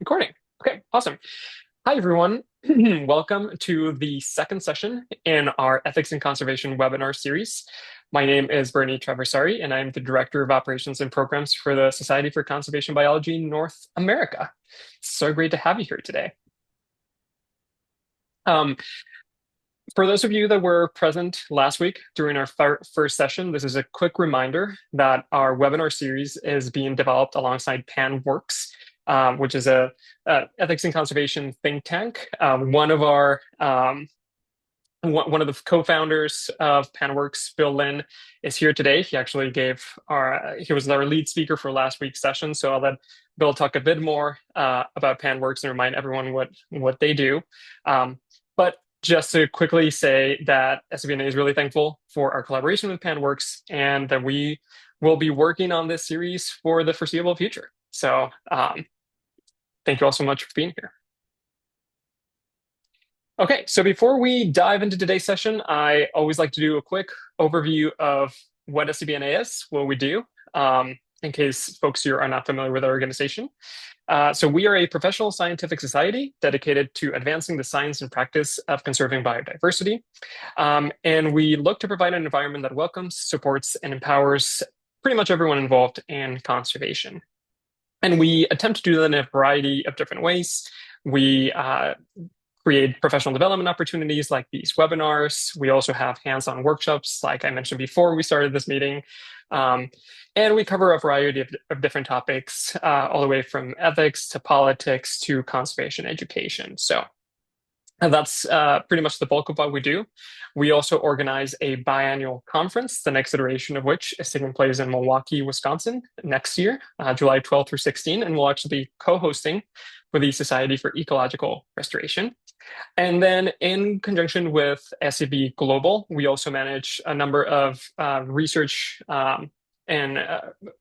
Recording. Okay, awesome. Hi, everyone. Welcome to the second session in our Ethics and Conservation webinar series. My name is Bernie Traversari, and I'm the Director of Operations and Programs for the Society for Conservation Biology North America. So great to have you here today. Um, for those of you that were present last week during our first session, this is a quick reminder that our webinar series is being developed alongside PanWorks, which is a ethics and conservation think tank. One of the co-founders of PanWorks, Bill Lynn, is here today. He actually he was our lead speaker for last week's session. So I'll let Bill talk a bit more about PanWorks and remind everyone what they do. But just to quickly say that SCBNA is really thankful for our collaboration with PanWorks and that we will be working on this series for the foreseeable future. So thank you all so much for being here. Okay, so before we dive into today's session, I always like to do a quick overview of what SCBNA is, what we do, in case folks here are not familiar with our organization. So we are a professional scientific society dedicated to advancing the science and practice of conserving biodiversity. And we look to provide an environment that welcomes, supports, and empowers pretty much everyone involved in conservation. And we attempt to do that in a variety of different ways. We create professional development opportunities like these webinars. We also have hands-on workshops, like I mentioned before we started this meeting. And we cover a variety of different topics, all the way from ethics to politics to conservation education. So that's pretty much the bulk of what we do. We also organize a biannual conference, the next iteration of which is taking place in Milwaukee, Wisconsin next year, July 12th through 16th, and we'll actually be co-hosting for the Society for Ecological Restoration. And then in conjunction with SCB Global, we also manage a number of research and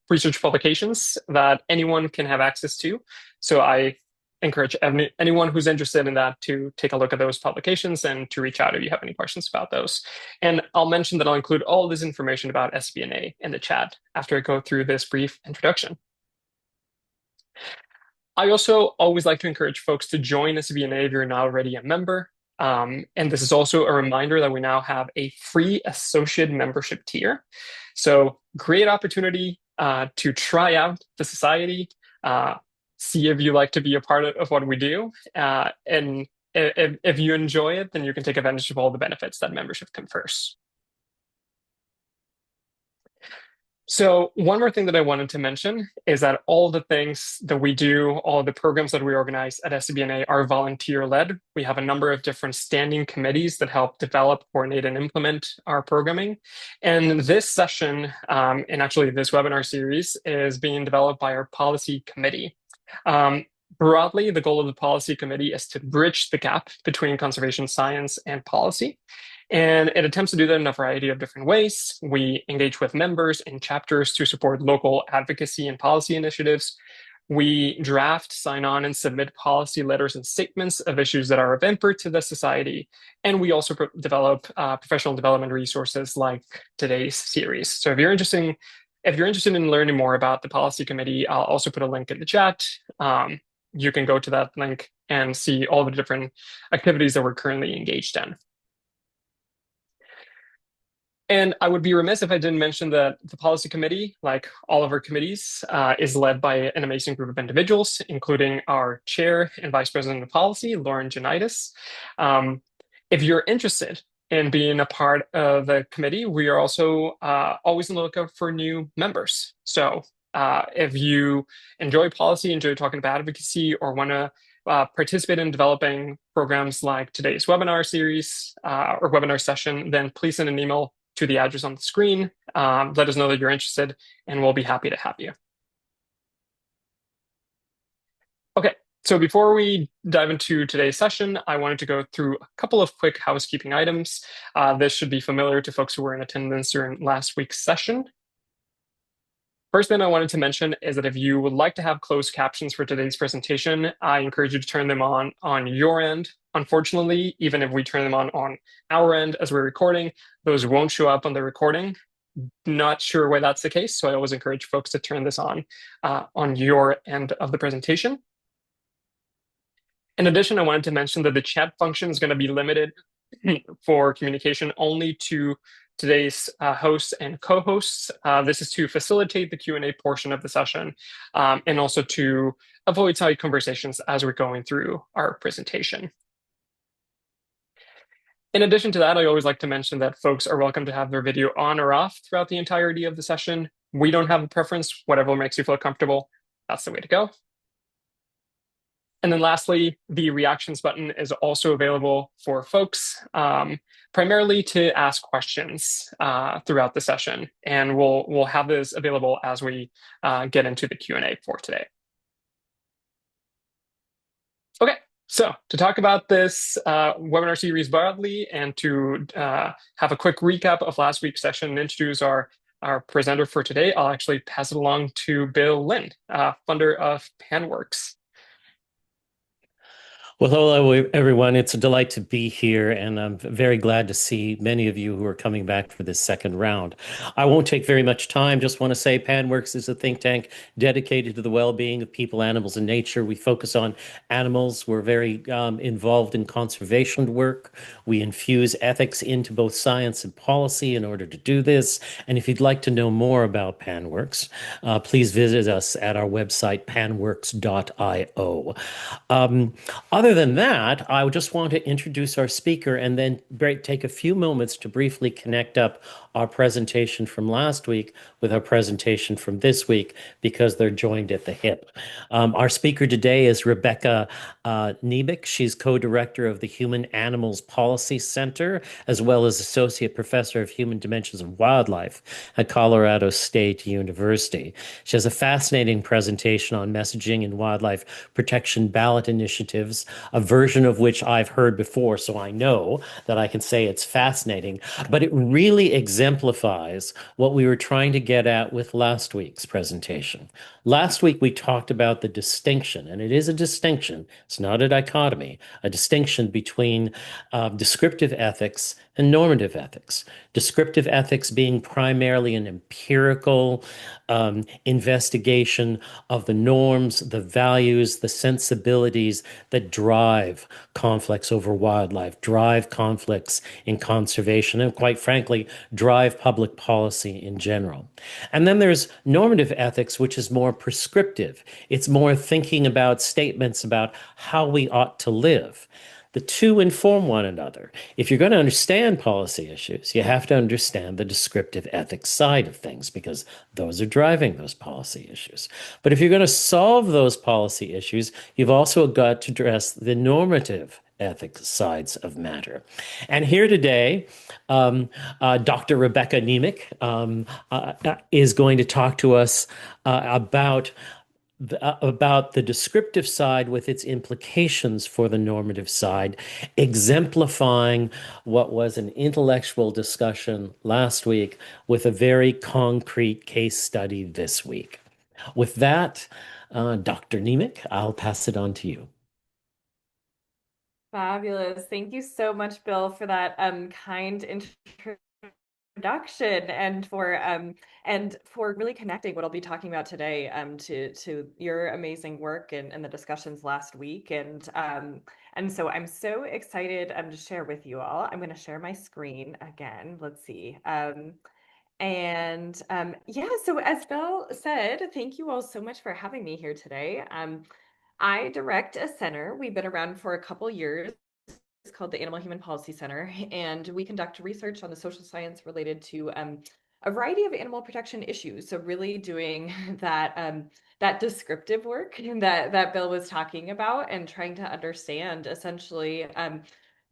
research publications that anyone can have access to. So I encourage anyone who's interested in that to take a look at those publications and to reach out if you have any questions about those. And I'll mention that I'll include all this information about SCBNA in the chat after I go through this brief introduction. I also always like to encourage folks to join SCBNA if you're not already a member. And this is also a reminder that we now have a free associate membership tier. So great opportunity to try out the society, see if you like to be a part of what we do. And if you enjoy it, then you can take advantage of all the benefits that membership confers. So one more thing that I wanted to mention is that all the things that we do, all the programs that we organize at SCBNA are volunteer-led. We have a number of different standing committees that help develop, coordinate, and implement our programming. And this session, and actually this webinar series, is being developed by our policy committee. Broadly, the goal of the policy committee is to bridge the gap between conservation science and policy. And it attempts to do that in a variety of different ways. We engage with members and chapters to support local advocacy and policy initiatives. We draft, sign on, and submit policy letters and statements of issues that are of input to the society. And we also develop professional development resources like today's series. So if you're interested in learning more about the policy committee, I'll also put a link in the chat. You can go to that link and see all the different activities that we're currently engaged in. And I would be remiss if I didn't mention that the policy committee, like all of our committees, is led by an amazing group of individuals, including our chair and vice president of policy, Lauren Janitis. If you're interested in being a part of the committee, we are also always on the lookout for new members. So if you enjoy policy, enjoy talking about advocacy, or want to participate in developing programs like today's webinar series or webinar session, then please send an email to the address on the screen. Let us know that you're interested, and we'll be happy to have you. Okay, so before we dive into today's session, I wanted to go through a couple of quick housekeeping items. This should be familiar to folks who were in attendance during last week's session. First thing I wanted to mention is that if you would like to have closed captions for today's presentation, I encourage you to turn them on your end. Unfortunately, even if we turn them on our end as we're recording, those won't show up on the recording. Not sure why that's the case, so I always encourage folks to turn this on your end of the presentation. In addition, I wanted to mention that the chat function is going to be limited for communication only to today's hosts and co-hosts. This is to facilitate the Q&A portion of the session and also to avoid side conversations as we're going through our presentation. In addition to that, I always like to mention that folks are welcome to have their video on or off throughout the entirety of the session. We don't have a preference, whatever makes you feel comfortable, that's the way to go. And then lastly, the reactions button is also available for folks, primarily to ask questions throughout the session. And we'll have this available as we get into the Q&A for today. Okay, so to talk about this webinar series broadly and to have a quick recap of last week's session and introduce our presenter for today, I'll actually pass it along to Bill Lynn, funder of PanWorks. Well, hello, everyone. It's a delight to be here, and I'm very glad to see many of you who are coming back for this second round. I won't take very much time. Just want to say PanWorks is a think tank dedicated to the well-being of people, animals, and nature. We focus on animals. We're very involved in conservation work. We infuse ethics into both science and policy in order to do this. And if you'd like to know more about PanWorks, please visit us at our website, panworks.io. Other than that, I just want to introduce our speaker and then take a few moments to briefly connect up our presentation from last week with our presentation from this week because they're joined at the hip. Our speaker today is Rebecca Niemiec. She's co-director of the Human Animals Policy Center, as well as associate professor of human dimensions of wildlife at Colorado State University. She has a fascinating presentation on messaging and wildlife protection ballot initiatives, a version of which I've heard before, so I know that I can say it's fascinating, but it really exemplifies what we were trying to get at with last week's presentation. Last week, we talked about the distinction, and it is a distinction, it's not a dichotomy, a distinction between descriptive ethics and normative ethics. Descriptive ethics being primarily an empirical investigation of the norms, the values, the sensibilities that drive conflicts over wildlife, drive conflicts in conservation, and quite frankly, drive public policy in general. And then there's normative ethics, which is more prescriptive. It's more thinking about statements about how we ought to live. The two inform one another. If you're going to understand policy issues, you have to understand the descriptive ethics side of things because those are driving those policy issues. But if you're going to solve those policy issues, you've also got to address the normative ethics sides of matter. And here today, Dr. Rebecca Niemiec is going to talk to us about the descriptive side with its implications for the normative side, exemplifying what was an intellectual discussion last week with a very concrete case study this week. With that, Dr. Niemiec, I'll pass it on to you. Fabulous. Thank you so much, Bill, for that kind introduction and for really connecting what I'll be talking about today to your amazing work and the discussions last week. And so I'm so excited to share with you all. I'm going to share my screen again. Let's see. Yeah, so as Bill said, thank you all so much for having me here today. I direct a center. We've been around for a couple years. It's called the Animal Human Policy Center, and we conduct research on the social science related to a variety of animal protection issues. So really doing that descriptive work that Bill was talking about and trying to understand essentially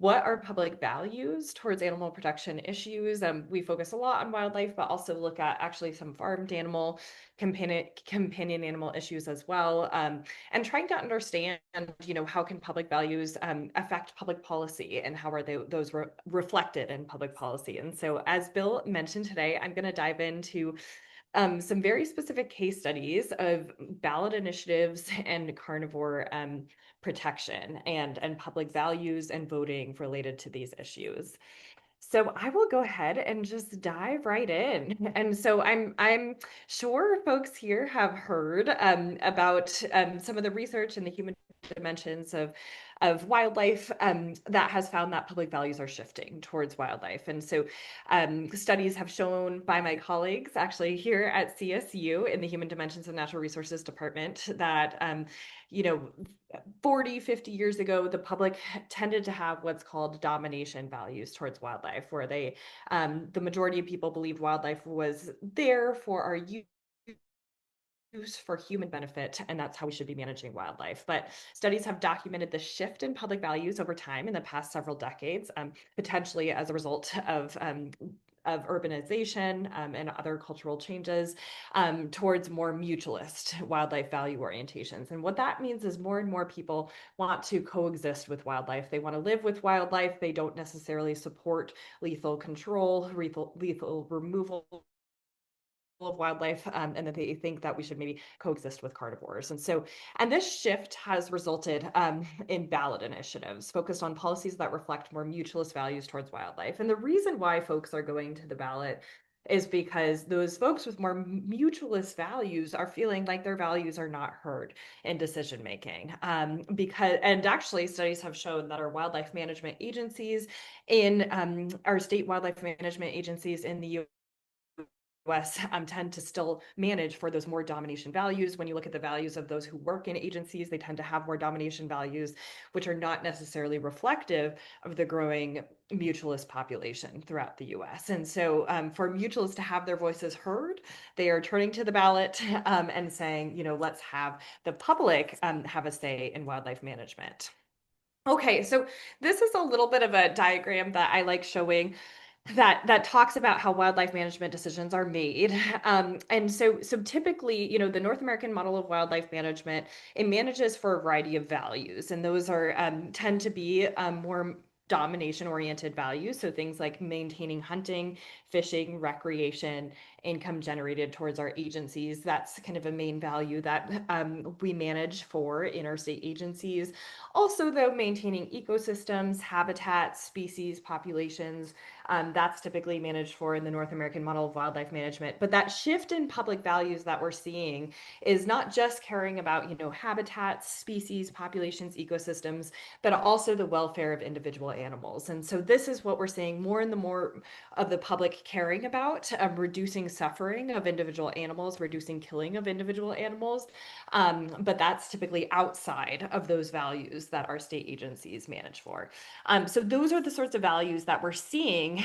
what are public values towards animal protection issues. We focus a lot on wildlife, but also look at actually some farmed animal, companion animal issues as well, and trying to understand, how can public values affect public policy and how are those reflected in public policy. And so as Bill mentioned today, I'm going to dive into some very specific case studies of ballot initiatives and carnivore protection and public values and voting related to these issues. So I will go ahead and just dive right in. And so I'm sure folks here have heard about some of the research in the human dimensions of wildlife, that has found that public values are shifting towards wildlife. And so studies have shown by my colleagues actually here at CSU in the Human Dimensions and Natural Resources Department that, 40, 50 years ago, the public tended to have what's called domination values towards wildlife, where the majority of people believed wildlife was there for our use for human benefit, and that's how we should be managing wildlife. But studies have documented the shift in public values over time in the past several decades, potentially as a result of urbanization and other cultural changes towards more mutualist wildlife value orientations. And what that means is more and more people want to coexist with wildlife. They want to live with wildlife. They don't necessarily support lethal control, lethal removal of wildlife, and that they think that we should maybe coexist with carnivores. And this shift has resulted in ballot initiatives focused on policies that reflect more mutualist values towards wildlife. And the reason why folks are going to the ballot is because those folks with more mutualist values are feeling like their values are not heard in decision making. And actually studies have shown that our wildlife management agencies our state wildlife management agencies in the US tend to still manage for those more domination values. When you look at the values of those who work in agencies, they tend to have more domination values, which are not necessarily reflective of the growing mutualist population throughout the US. And so for mutualists to have their voices heard, they are turning to the ballot and saying, let's have the public have a say in wildlife management. Okay, so this is a little bit of a diagram that I like showing that talks about how wildlife management decisions are made. And so typically, the North American model of wildlife management, it manages for a variety of values, and those are tend to be more domination oriented values. So things like maintaining hunting, fishing, recreation, income generated towards our agencies. That's kind of a main value that we manage for interstate agencies. Also, though, maintaining ecosystems, habitats, species, populations, that's typically managed for in the North American model of wildlife management. But that shift in public values that we're seeing is not just caring about, habitats, species, populations, ecosystems, but also the welfare of individual animals. And so this is what we're seeing more and more of the public caring about, reducing suffering of individual animals, reducing killing of individual animals. But that's typically outside of those values that our state agencies manage for. So those are the sorts of values that we're seeing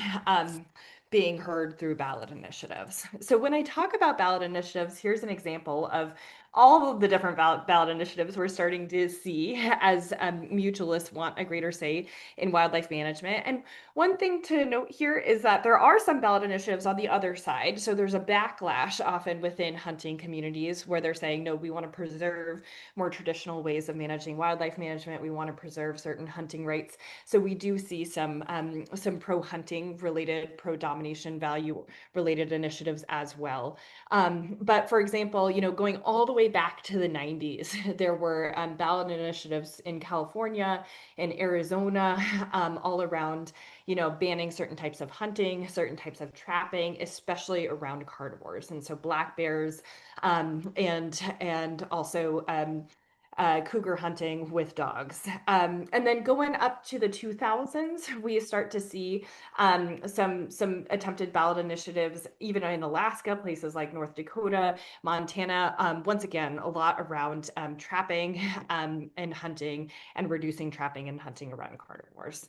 being heard through ballot initiatives. So when I talk about ballot initiatives, here's an example of all of the different ballot initiatives we're starting to see as mutualists want a greater say in wildlife management. And one thing to note here is that there are some ballot initiatives on the other side. So there's a backlash often within hunting communities where they're saying, no, we want to preserve more traditional ways of managing wildlife management. We want to preserve certain hunting rights. So we do see some pro-hunting related, pro-domination value related initiatives as well. But for example, going all the way back to the 90s, there were ballot initiatives in California, in Arizona, all around, banning certain types of hunting, certain types of trapping, especially around carnivores. And so black bears and also cougar hunting with dogs. And then going up to the 2000s, we start to see some attempted ballot initiatives, even in Alaska, places like North Dakota, Montana. Once again, a lot around trapping and hunting and reducing trapping and hunting around carnivores.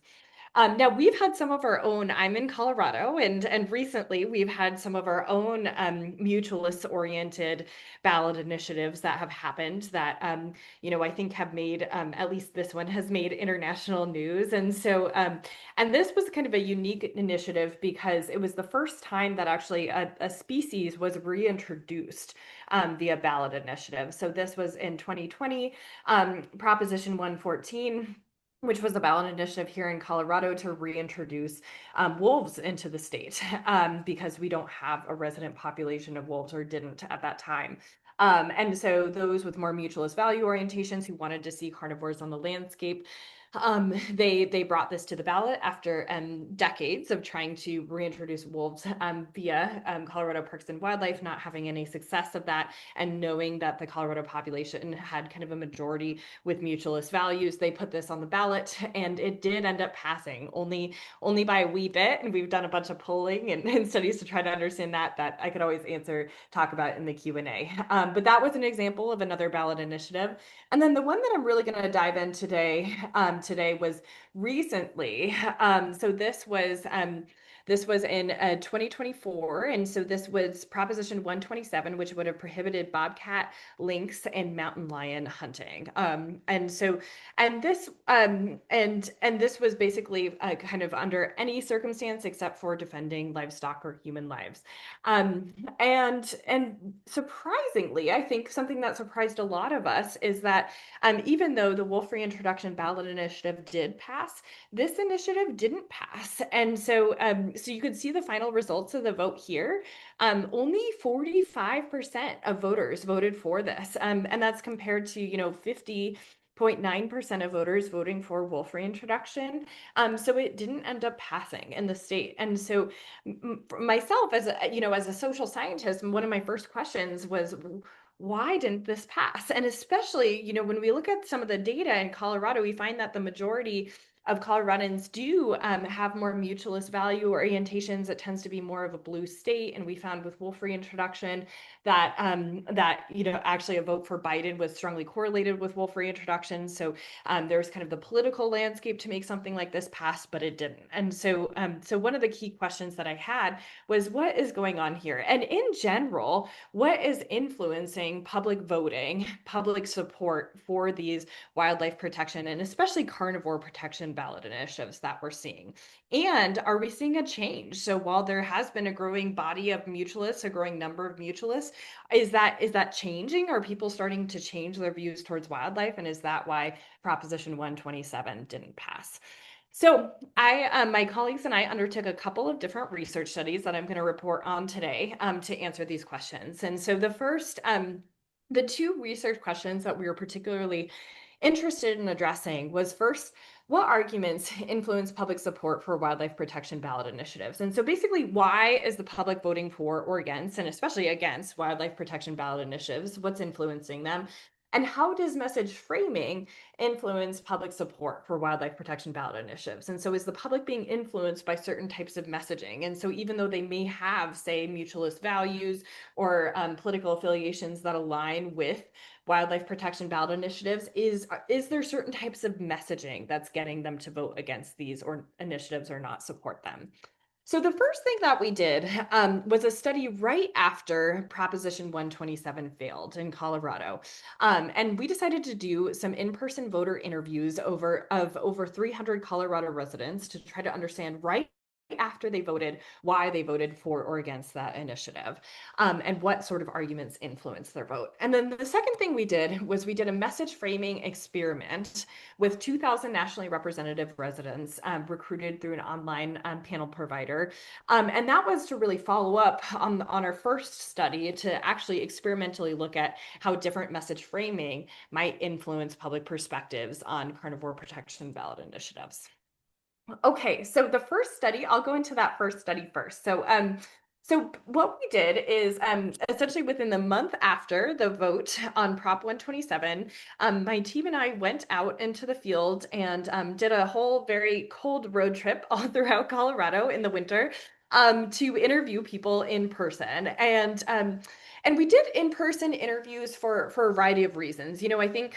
Now we've had some of our own. I'm in Colorado, and recently we've had some of our own mutualist-oriented ballot initiatives that have happened that I think have made at least this one has made international news. And so and this was kind of a unique initiative because it was the first time that actually a species was reintroduced via ballot initiative. So this was in 2020, Proposition 114, which was a ballot initiative here in Colorado to reintroduce wolves into the state because we don't have a resident population of wolves, or didn't at that time. And so those with more mutualist value orientations who wanted to see carnivores on the landscape They brought this to the ballot after decades of trying to reintroduce wolves via Colorado Parks and Wildlife, not having any success of that, and knowing that the Colorado population had kind of a majority with mutualist values. They put this on the ballot, and it did end up passing only by a wee bit. And we've done a bunch of polling and studies to try to understand that I could always talk about in the Q&A. But that was an example of another ballot initiative. And then the one that I'm really going to dive in today was recently. So this was in 2024, and so this was Proposition 127, which would have prohibited bobcat, lynx, and mountain lion hunting. And this was basically kind of under any circumstance except for defending livestock or human lives. And surprisingly, I think something that surprised a lot of us is that even though the wolf reintroduction ballot initiative did pass, this initiative didn't pass. And so you could see the final results of the vote here. Only 45% of voters voted for this. And that's compared to, 50.9% of voters voting for wolf reintroduction. So it didn't end up passing in the state. And so myself as a social scientist, one of my first questions was, why didn't this pass? And especially, when we look at some of the data in Colorado, we find that the majority of Coloradans do have more mutualist value orientations. It tends to be more of a blue state. And we found with wolf reintroduction that actually a vote for Biden was strongly correlated with wolf reintroduction. So there was kind of the political landscape to make something like this pass, but it didn't. And so one of the key questions that I had was, what is going on here? And in general, what is influencing public voting, public support for these wildlife protection and especially carnivore protection ballot initiatives that we're seeing? And are we seeing a change? So while there has been a growing body of mutualists, a growing number of mutualists, is that changing? Are people starting to change their views towards wildlife? And is that why Proposition 127 didn't pass? So my colleagues and I undertook a couple of different research studies that I'm going to report on today to answer these questions. And so the two research questions that we were particularly interested in addressing was, first, what arguments influence public support for wildlife protection ballot initiatives? And so basically, why is the public voting for or against, and especially against, wildlife protection ballot initiatives? What's influencing them? And how does message framing influence public support for wildlife protection ballot initiatives? And so is the public being influenced by certain types of messaging? And so even though they may have, say, mutualist values or political affiliations that align with wildlife protection ballot initiatives, is there certain types of messaging that's getting them to vote against these or initiatives or not support them? So the first thing that we did was a study right after Proposition 127 failed in Colorado. And we decided to do some in-person voter interviews of over 300 Colorado residents to try to understand right after they voted, why they voted for or against that initiative, and what sort of arguments influenced their vote. And then the second thing we did was we did a message framing experiment with 2,000 nationally representative residents recruited through an online panel provider. And that was to really follow up on our first study to actually experimentally look at how different message framing might influence public perspectives on carnivore protection ballot initiatives. Okay, so the first study, I'll go into that first study first. So what we did is essentially within the month after the vote on Prop 127, my team and I went out into the field and did a whole very cold road trip all throughout Colorado in the winter to interview people in person. And we did in-person interviews for a variety of reasons. I think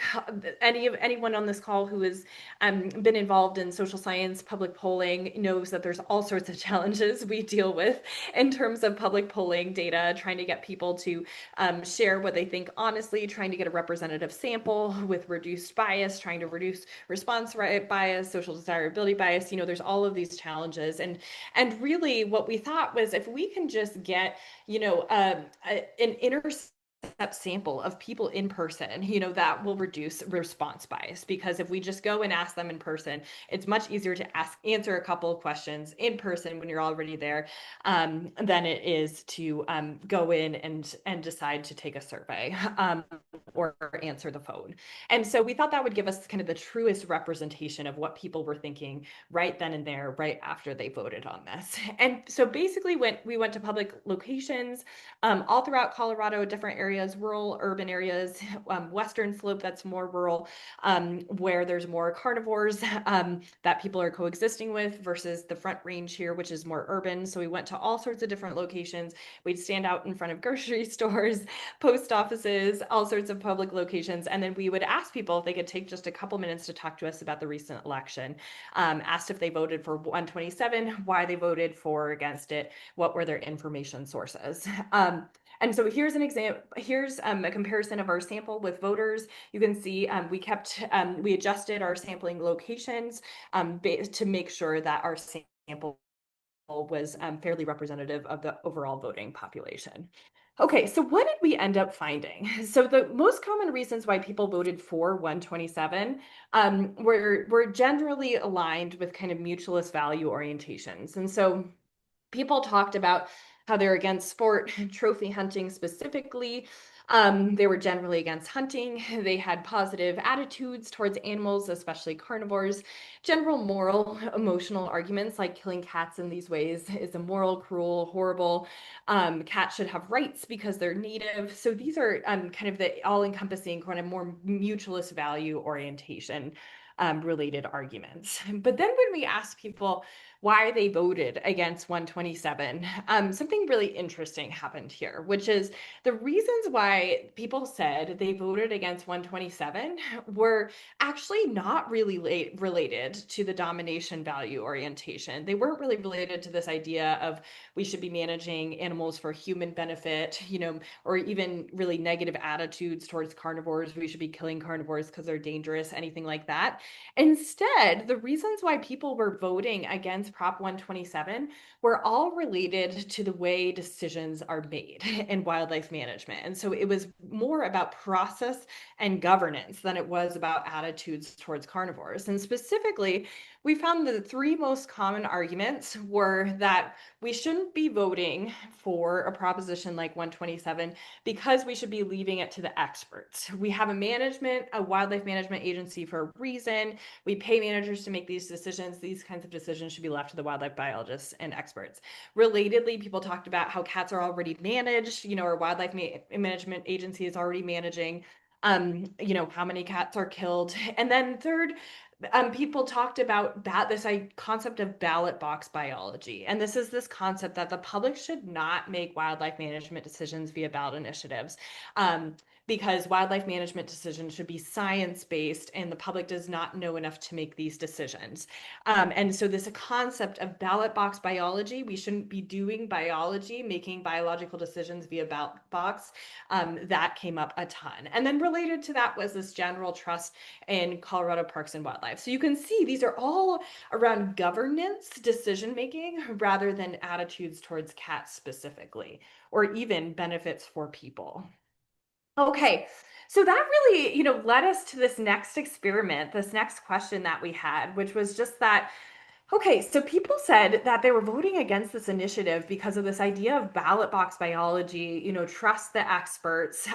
anyone on this call who has been involved in social science, public polling, knows that there's all sorts of challenges we deal with in terms of public polling data, trying to get people to share what they think honestly, trying to get a representative sample with reduced bias, trying to reduce response rate bias, social desirability bias. There's all of these challenges. And really what we thought was, if we can just get, an sample of people in person, that will reduce response bias, because if we just go and ask them in person, it's much easier to answer a couple of questions in person when you're already there, than it is to go in and decide to take a survey, or answer the phone. And so we thought that would give us kind of the truest representation of what people were thinking right then and there, right after they voted on this. And so basically we went to public locations all throughout Colorado, different areas, rural, urban areas, western slope that's more rural, where there's more carnivores that people are coexisting with, versus the Front Range here, which is more urban. So we went to all sorts of different locations. We'd stand out in front of grocery stores, post offices, all sorts of public locations. And then we would ask people if they could take just a couple minutes to talk to us about the recent election. Asked if they voted for 127, why they voted for or against it, what were their information sources. And so here's an example. Here's a comparison of our sample with voters. You can see we adjusted our sampling locations to make sure that our sample was fairly representative of the overall voting population. Okay, so what did we end up finding? So the most common reasons why people voted for 127 were generally aligned with kind of mutualist value orientations. And so people talked about how they're against sport, trophy hunting specifically. They were generally against hunting. They had positive attitudes towards animals, especially carnivores. General moral, emotional arguments like killing cats in these ways is immoral, cruel, horrible. Cats should have rights because they're native. So these are kind of the all-encompassing, kind of more mutualist value orientation related arguments. But then when we ask people why they voted against 127, something really interesting happened here, which is the reasons why people said they voted against 127 were actually not really related to the domination value orientation. They weren't really related to this idea of we should be managing animals for human benefit, or even really negative attitudes towards carnivores. We should be killing carnivores because they're dangerous, anything like that. Instead, the reasons why people were voting against Prop 127 were all related to the way decisions are made in wildlife management. And so it was more about process and governance than it was about attitudes towards carnivores. And specifically, we found that the three most common arguments were that we shouldn't be voting for a proposition like 127 because we should be leaving it to the experts. We have a wildlife management agency for a reason. We pay managers to make these decisions. These kinds of decisions should be left to the wildlife biologists and experts. Relatedly, people talked about how cats are already managed, our wildlife management agency is already managing, how many cats are killed. And then third, people talked about this concept of ballot box biology. And this is this concept that the public should not make wildlife management decisions via ballot initiatives. Because wildlife management decisions should be science-based and the public does not know enough to make these decisions. And so this concept of ballot box biology, we shouldn't be doing biology, making biological decisions via ballot box, that came up a ton. And then related to that was this general trust in Colorado parks and wildlife. So you can see these are all around governance decision-making rather than attitudes towards cats specifically, or even benefits for people. Okay, so that really, led us to this next experiment, this next question that we had, which was just that, okay, so people said that they were voting against this initiative because of this idea of ballot box biology, trust the experts.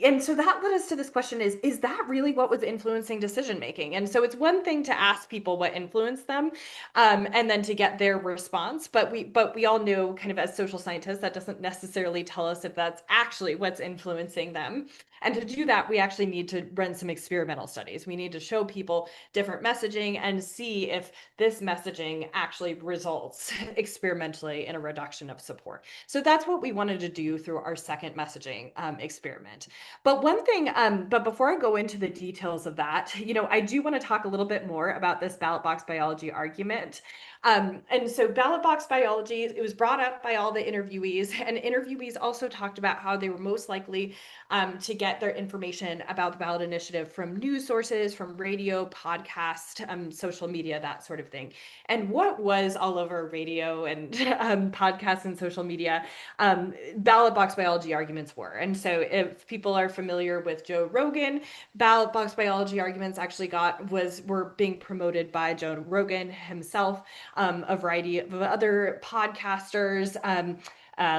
And so that led us to this question is that really what was influencing decision making? And so it's one thing to ask people what influenced them, and then to get their response. But we all know, kind of as social scientists, that doesn't necessarily tell us if that's actually what's influencing them. And to do that, we actually need to run some experimental studies. We need to show people different messaging and see if this messaging actually results experimentally in a reduction of support. So that's what we wanted to do through our second messaging experiment. But one thing, but before I go into the details of that, I do want to talk a little bit more about this ballot box biology argument. And so ballot box biology, it was brought up by all the interviewees, and interviewees also talked about how they were most likely to get their information about the ballot initiative from news sources, from radio, podcast, social media, that sort of thing. And what was all over radio and podcasts and social media, ballot box biology arguments were. And so if people are familiar with Joe Rogan, ballot box biology arguments actually were being promoted by Joe Rogan himself, a variety of other podcasters,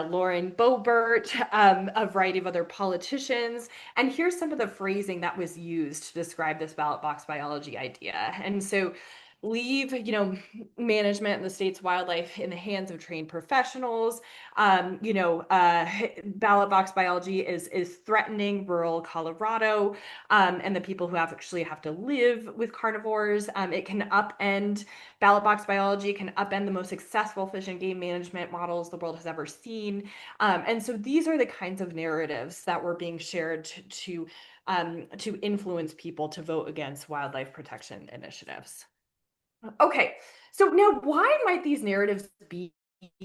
Lauren Boebert, a variety of other politicians. And here's some of the phrasing that was used to describe this ballot box biology idea. And so leave, management and the state's wildlife in the hands of trained professionals. Ballot box biology is threatening rural Colorado, and the people who actually have to live with carnivores. It can upend Ballot box biology can upend the most successful fish and game management models the world has ever seen. And so these are the kinds of narratives that were being shared to influence people to vote against wildlife protection initiatives. Okay, so now why might these narratives be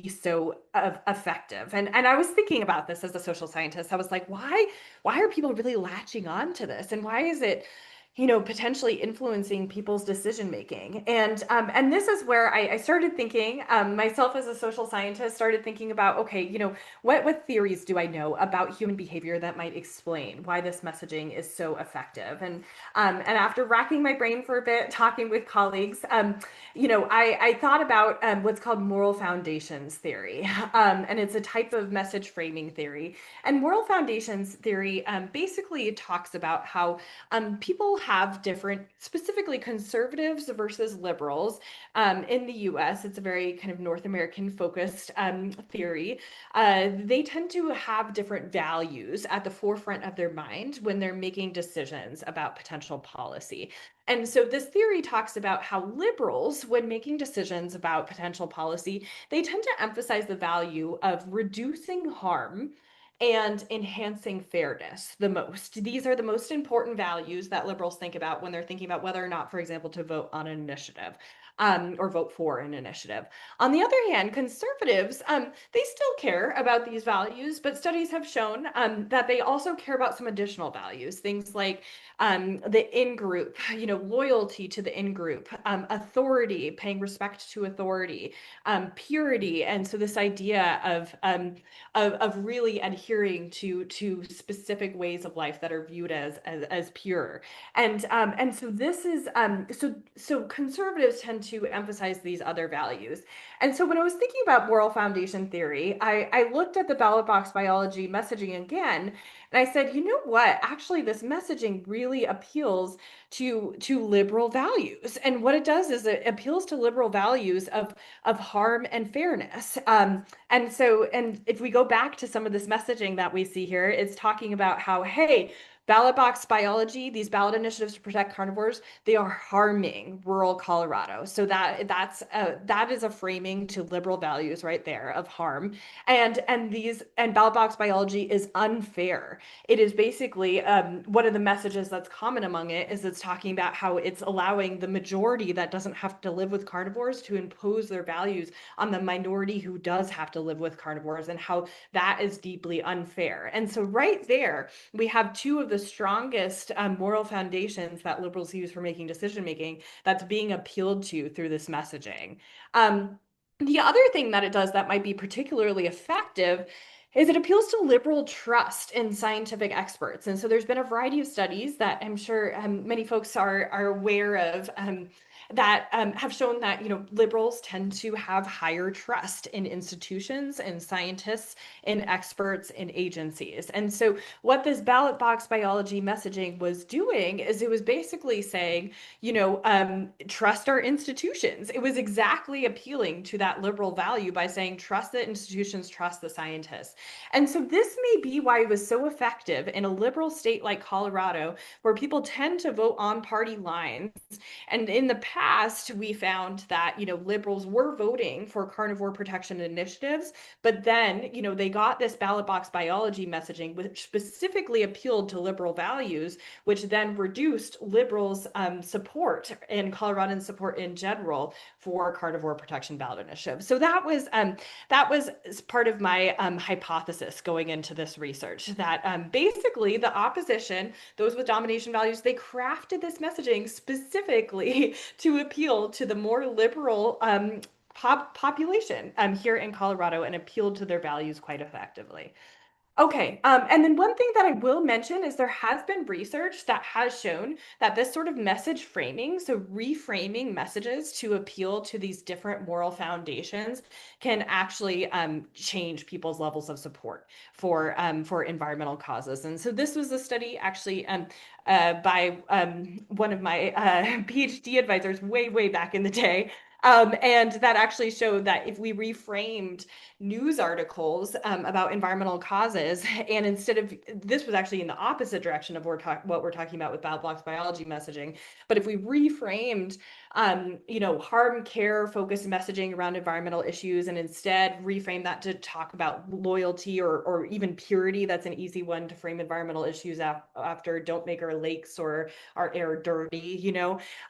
so effective? And I was thinking about this as a social scientist. I was like, why are people really latching on to this? And why is it, potentially influencing people's decision making? And this is where I started thinking, myself as a social scientist, started thinking about, okay, what theories do I know about human behavior that might explain why this messaging is so effective? And after racking my brain for a bit, talking with colleagues, I thought about what's called moral foundations theory. And it's a type of message framing theory. And moral foundations theory basically talks about how people have different, specifically conservatives versus liberals. In the US, it's a very kind of North American focused theory. They tend to have different values at the forefront of their mind when they're making decisions about potential policy. And so this theory talks about how liberals, when making decisions about potential policy, they tend to emphasize the value of reducing harm and enhancing fairness the most. These are the most important values that liberals think about when they're thinking about whether or not, for example, to vote on an initiative. Or vote for an initiative. On the other hand, conservatives, they still care about these values, but studies have shown that they also care about some additional values, things like the in-group, loyalty to the in-group, authority, paying respect to authority, purity. And so this idea of really adhering to specific ways of life that are viewed as pure. And so this is so conservatives tend to emphasize these other values. And so when I was thinking about moral foundation theory, I looked at the ballot box biology messaging again, and I said, you know what? Actually, this messaging really appeals to liberal values. And what it does is it appeals to liberal values of harm and fairness. And if we go back to some of this messaging that we see here, it's talking about how, hey, ballot box biology, these ballot initiatives to protect carnivores, they are harming rural Colorado. So that is a framing to liberal values right there of harm. And ballot box biology is unfair. It is basically one of the messages that's common among it is it's talking about how it's allowing the majority that doesn't have to live with carnivores to impose their values on the minority who does have to live with carnivores, and how that is deeply unfair. And so right there, we have two of the strongest moral foundations that liberals use for making decision making that's being appealed to through this messaging. The other thing that it does that might be particularly effective is it appeals to liberal trust in scientific experts. And so there's been a variety of studies that I'm sure many folks are aware of, that have shown that liberals tend to have higher trust in institutions and scientists, in experts, in agencies. And so what this ballot box biology messaging was doing is it was basically saying, trust our institutions. It was exactly appealing to that liberal value by saying trust the institutions, trust the scientists. And so this may be why it was so effective in a liberal state like Colorado, where people tend to vote on party lines. And in the past, past, we found that, liberals were voting for carnivore protection initiatives, but then, they got this ballot box biology messaging, which specifically appealed to liberal values, which then reduced liberals' support and Coloradan support in general for carnivore protection ballot initiatives. So that was part of my hypothesis going into this research, that basically the opposition, those with domination values, they crafted this messaging specifically to appeal to the more liberal population here in Colorado and appealed to their values quite effectively. Okay, and then one thing that I will mention is there has been research that has shown that this sort of message framing, so reframing messages to appeal to these different moral foundations, can actually change people's levels of support for environmental causes. And so this was a study actually by one of my PhD advisors way back in the day. And that actually showed that if we reframed news articles about environmental causes, and instead of, this was actually in the opposite direction of what we're talking about with ballot box biology messaging, but if we reframed harm care focused messaging around environmental issues and instead reframe that to talk about loyalty or even purity, that's an easy one to frame environmental issues after, don't make our lakes or our air dirty,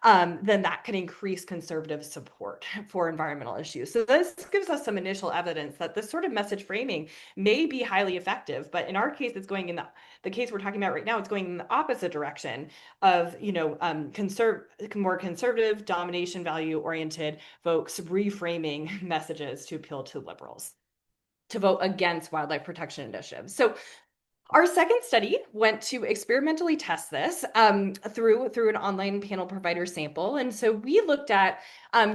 then that can increase conservative support for environmental issues. So this gives us some initial evidence that this sort of message framing may be highly effective, but in our case, it's going in the case we're talking about right now, it's going in the opposite direction of, more conservative, domination value oriented folks reframing messages to appeal to liberals to vote against wildlife protection initiatives. So our second study went to experimentally test this through an online panel provider sample. And so we looked at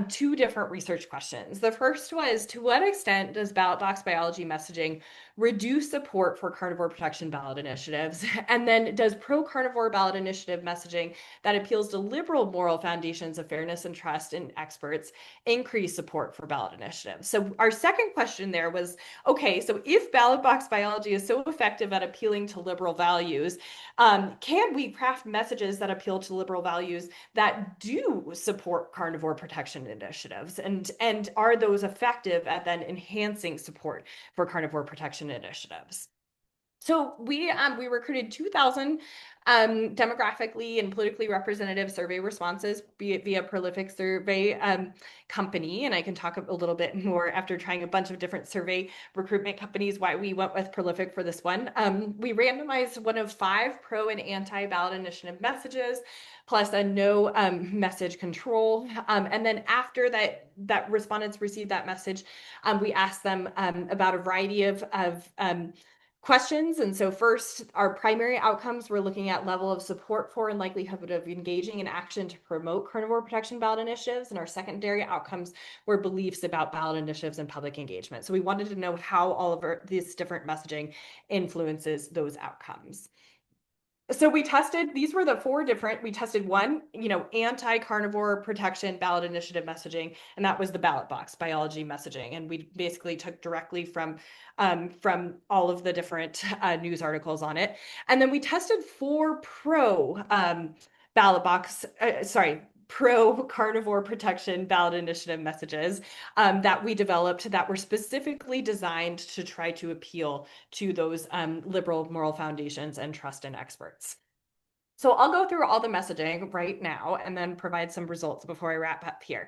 two different research questions. The first was, to what extent does ballot box biology messaging reduce support for carnivore protection ballot initiatives? And then does pro-carnivore ballot initiative messaging that appeals to liberal moral foundations of fairness and trust in experts increase support for ballot initiatives? So our second question there was, okay, so if ballot box biology is so effective at appealing to liberal values, can we craft messages that appeal to liberal values that do support carnivore protection initiatives? And are those effective at then enhancing support for carnivore protection initiatives? So we recruited 2,000 demographically and politically representative survey responses via Prolific Survey company. And I can talk a little bit more after trying a bunch of different survey recruitment companies why we went with Prolific for this one. We randomized one of 5 pro and anti-ballot initiative messages, plus a no message control. And then after that respondents received that message, we asked them about a variety of questions. And so first, our primary outcomes, we're looking at level of support for and likelihood of engaging in action to promote carnivore protection ballot initiatives. And our secondary outcomes were beliefs about ballot initiatives and public engagement. So we wanted to know how all of this different messaging influences those outcomes. So we tested, these were the 4 different, we tested one, anti-carnivore protection ballot initiative messaging, and that was the ballot box biology messaging. And we basically took directly from all of the different news articles on it. And then we tested 4 pro carnivore protection ballot initiative messages that we developed that were specifically designed to try to appeal to those liberal moral foundations and trust in experts. So I'll go through all the messaging right now and then provide some results before I wrap up here.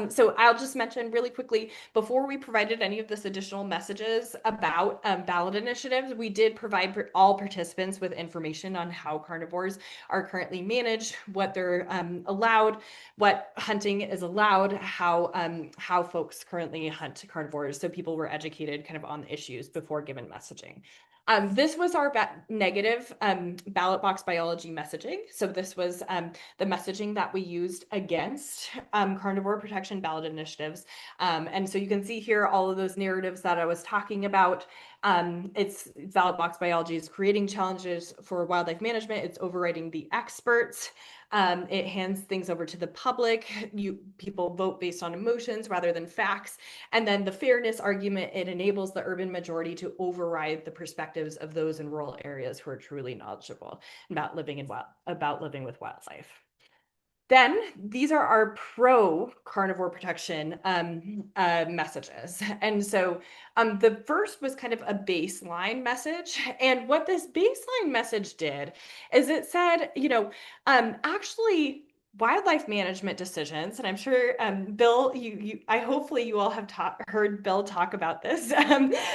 So I'll just mention really quickly, before we provided any of this additional messages about ballot initiatives, we did provide all participants with information on how carnivores are currently managed, what they're allowed, what hunting is allowed, how folks currently hunt carnivores. So people were educated kind of on the issues before given messaging. This was our negative ballot box biology messaging. So this was the messaging that we used against carnivore protection ballot initiatives. And so you can see here all of those narratives that I was talking about. It's ballot box biology is creating challenges for wildlife management. It's overriding the experts. It hands things over to the public. People vote based on emotions rather than facts. And then the fairness argument, it enables the urban majority to override the perspectives of those in rural areas who are truly knowledgeable about living with wildlife. Then these are our pro carnivore protection messages. And so the first was kind of a baseline message. And what this baseline message did is it said, actually, wildlife management decisions, and I'm sure Bill, I hopefully you all have heard Bill talk about this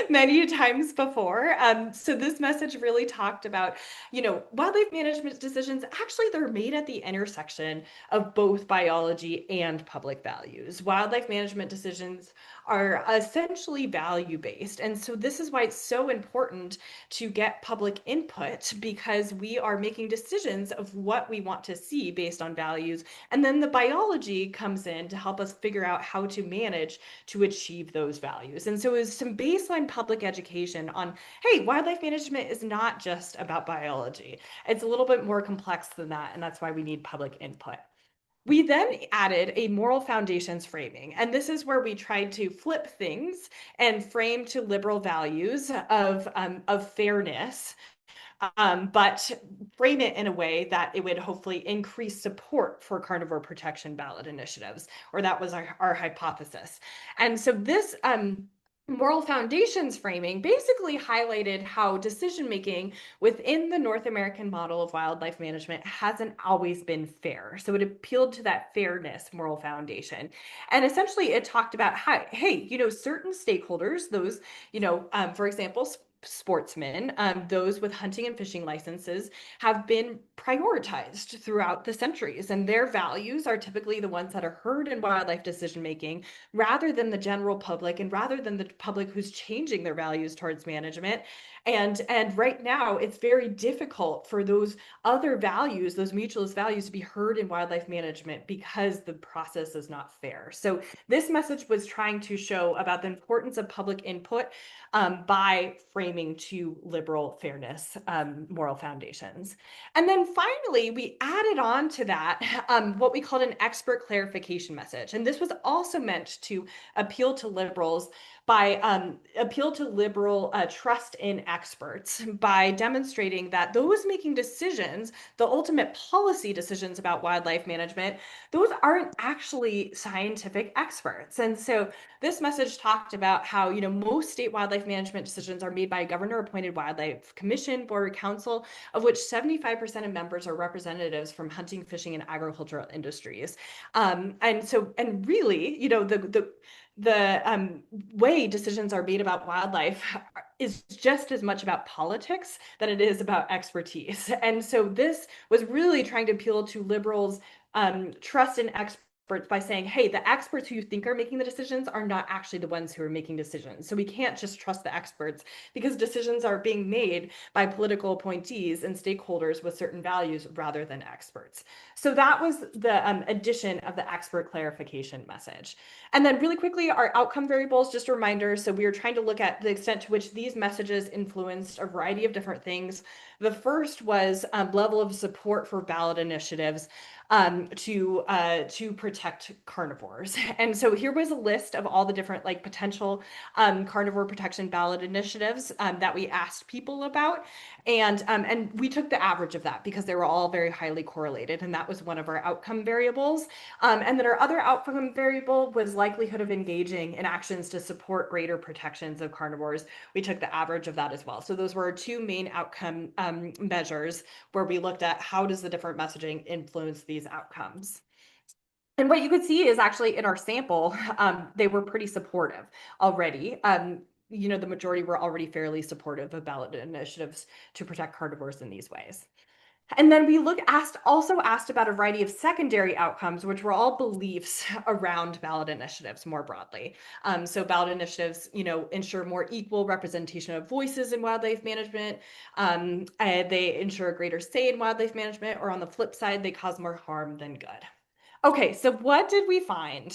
many times before. So this message really talked about, wildlife management decisions. Actually, they're made at the intersection of both biology and public values. Wildlife management decisions are essentially value-based. And so this is why it's so important to get public input, because we are making decisions of what we want to see based on values. And then the biology comes in to help us figure out how to manage to achieve those values. And so it was some baseline public education on, hey, wildlife management is not just about biology. It's a little bit more complex than that. And that's why we need public input. We then added a moral foundations framing, and this is where we tried to flip things and frame to liberal values of fairness, but frame it in a way that it would hopefully increase support for carnivore protection ballot initiatives, or that was our hypothesis. And so this moral foundations framing basically highlighted how decision making within the North American model of wildlife management hasn't always been fair. So it appealed to that fairness moral foundation. And essentially it talked about how, hey, certain stakeholders, those, for example, sportsmen, those with hunting and fishing licenses, have been prioritized throughout the centuries, and their values are typically the ones that are heard in wildlife decision making rather than the general public, and rather than the public who's changing their values towards management. And right now it's very difficult for those other values, those mutualist values, to be heard in wildlife management because the process is not fair. So this message was trying to show about the importance of public input by framing to liberal fairness moral foundations. And then finally, we added on to that what we called an expert clarification message. And this was also meant to appeal to liberals by appeal to liberal trust in experts by demonstrating that those making decisions, the ultimate policy decisions about wildlife management, those aren't actually scientific experts. And so this message talked about how, most state wildlife management decisions are made by a governor-appointed wildlife commission, board, or council, of which 75% of members are representatives from hunting, fishing, and agricultural industries. And really, the way decisions are made about wildlife is just as much about politics than it is about expertise. And so this was really trying to appeal to liberals' trust in experts by saying, hey, the experts who you think are making the decisions are not actually the ones who are making decisions. So we can't just trust the experts, because decisions are being made by political appointees and stakeholders with certain values rather than experts. So that was the addition of the expert clarification message. And then really quickly, our outcome variables, just a reminder. So we were trying to look at the extent to which these messages influenced a variety of different things. The first was level of support for ballot initiatives to protect carnivores. And so here was a list of all the different potential carnivore protection ballot initiatives that we asked people about. And we took the average of that because they were all very highly correlated. And that was one of our outcome variables. And then our other outcome variable was likelihood of engaging in actions to support greater protections of carnivores. We took the average of that as well. So those were our two main outcome measures, where we looked at how does the different messaging influence these outcomes. And what you could see is actually in our sample, they were pretty supportive already. The majority were already fairly supportive of ballot initiatives to protect carnivores in these ways. And then we also asked about a variety of secondary outcomes, which were all beliefs around ballot initiatives more broadly. So ballot initiatives, ensure more equal representation of voices in wildlife management. They ensure a greater say in wildlife management, or on the flip side, they cause more harm than good. Okay, so what did we find?